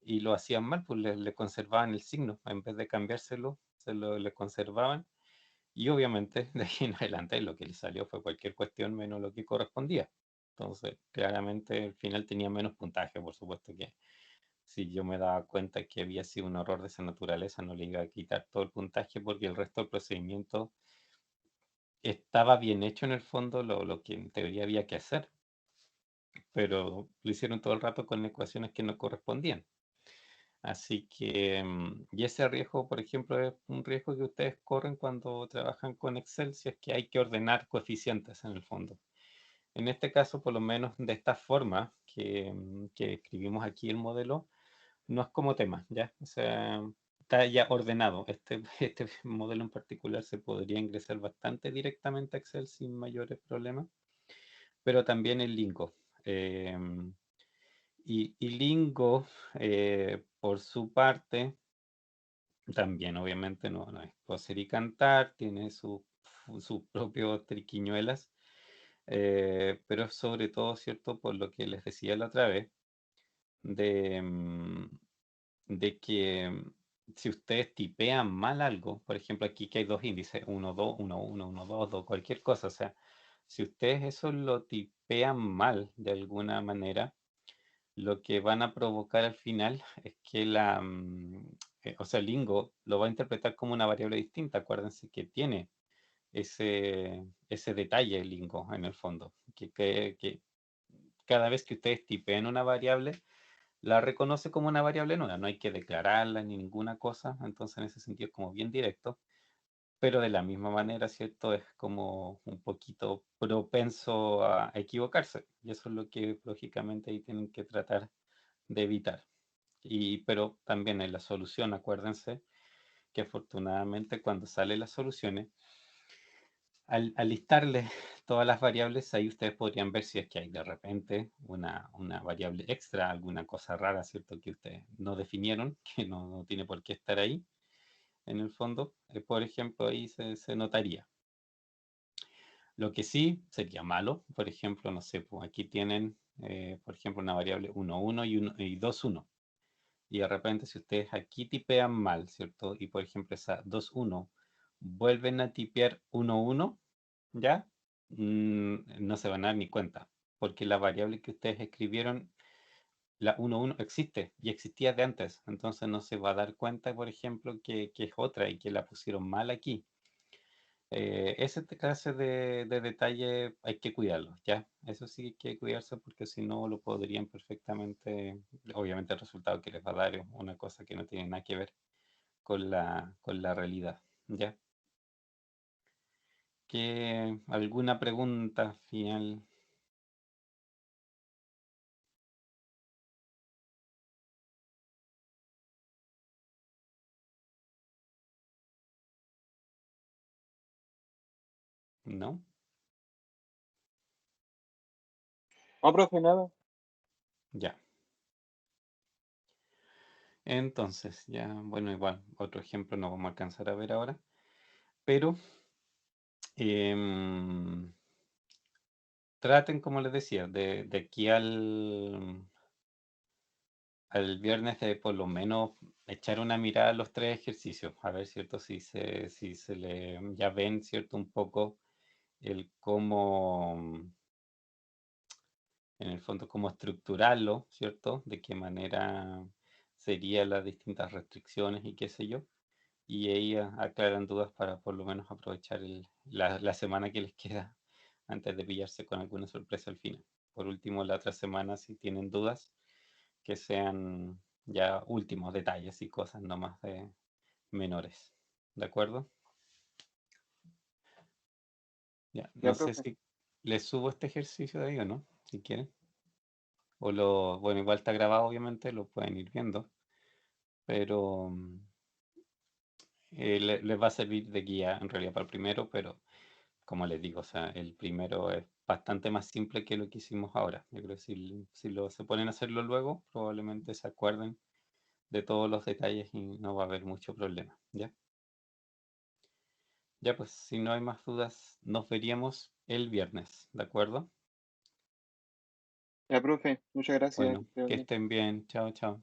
y lo hacían mal, pues le conservaban el signo, en vez de cambiárselo, le conservaban, y obviamente de ahí en adelante lo que le salió fue cualquier cuestión menos lo que correspondía. Entonces, claramente al final tenía menos puntaje, por supuesto que si yo me daba cuenta que había sido un error de esa naturaleza, no le iba a quitar todo el puntaje porque el resto del procedimiento estaba bien hecho en el fondo, lo que en teoría había que hacer, pero lo hicieron todo el rato con ecuaciones que no correspondían. Así que, y ese riesgo, por ejemplo, es un riesgo que ustedes corren cuando trabajan con Excel, si es que hay que ordenar coeficientes en el fondo. En este caso, por lo menos de esta forma que escribimos aquí el modelo, no es como tema, ¿ya? O sea, está ya ordenado. Este modelo en particular se podría ingresar bastante directamente a Excel sin mayores problemas, pero también el Lingo. Y Lingo, por su parte, también obviamente no es coser y cantar, tiene sus propios triquiñuelas, pero sobre todo, ¿cierto? Por lo que les decía la otra vez, de, de que si ustedes tipean mal algo, por ejemplo, aquí que hay dos índices, 1, 2, 1, 1, 1, 2, 2, cualquier cosa, o sea, si ustedes eso lo tipean mal de alguna manera, lo que van a provocar al final es que o sea, Lingo lo va a interpretar como una variable distinta. Acuérdense que tiene ese detalle Lingo en el fondo, que cada vez que ustedes tipeen una variable, la reconoce como una variable nueva, no hay que declararla ni ninguna cosa, entonces en ese sentido es como bien directo, pero de la misma manera, ¿cierto? Es como un poquito propenso a equivocarse, y eso es lo que lógicamente ahí tienen que tratar de evitar. Pero también en la solución, acuérdense que afortunadamente cuando salen las soluciones, al listarle todas las variables, ahí ustedes podrían ver si es que hay de repente una variable extra, alguna cosa rara, ¿cierto? Que ustedes no definieron, que no tiene por qué estar ahí en el fondo. Por ejemplo, ahí se notaría. Lo que sí sería malo, por ejemplo, no sé, pues aquí tienen, por ejemplo, una variable 1, 1 y 2, 1. Y de repente, si ustedes aquí tipean mal, ¿cierto? Y por ejemplo, esa 2, 1, vuelven a tipear 1, 1, ¿ya? No se van a dar ni cuenta, porque la variable que ustedes escribieron, la 1, 1, existe y existía de antes. Entonces no se va a dar cuenta, por ejemplo, que es otra y que la pusieron mal aquí. Ese clase de detalle hay que cuidarlo, ¿ya? Eso sí hay que cuidarse porque si no lo podrían perfectamente, obviamente el resultado que les va a dar es una cosa que no tiene nada que ver con la realidad, ¿ya? ¿Alguna pregunta final? ¿No? No, profe, nada. Ya. Entonces, ya, bueno, igual, otro ejemplo no vamos a alcanzar a ver ahora, pero em, traten, como les decía, de aquí al viernes de por lo menos echar una mirada a los tres ejercicios, a ver, ¿cierto? Si se le ya ven, ¿cierto? Un poco el cómo, en el fondo, cómo estructurarlo, ¿cierto? De qué manera serían las distintas restricciones y qué sé yo. y ahí aclaran dudas para por lo menos aprovechar la semana que les queda antes de pillarse con alguna sorpresa al final. Por último, la otra semana, si tienen dudas, que sean ya últimos detalles y cosas no más de menores. ¿De acuerdo? Ya, Ya, no sé profe. si les subo este ejercicio de ahí o no, si quieren. Bueno, igual está grabado, obviamente, lo pueden ir viendo, pero les va a servir de guía en realidad para el primero, pero como les digo, o sea, el primero es bastante más simple que lo que hicimos ahora. Yo creo que si se ponen a hacerlo luego, probablemente se acuerden de todos los detalles y no va a haber mucho problema, ¿ya? Ya, pues, si no hay más dudas, nos veríamos el viernes, ¿de acuerdo? Ya, profe. Muchas gracias. Bueno, Que esté que bien. estén bien. Chao, chao.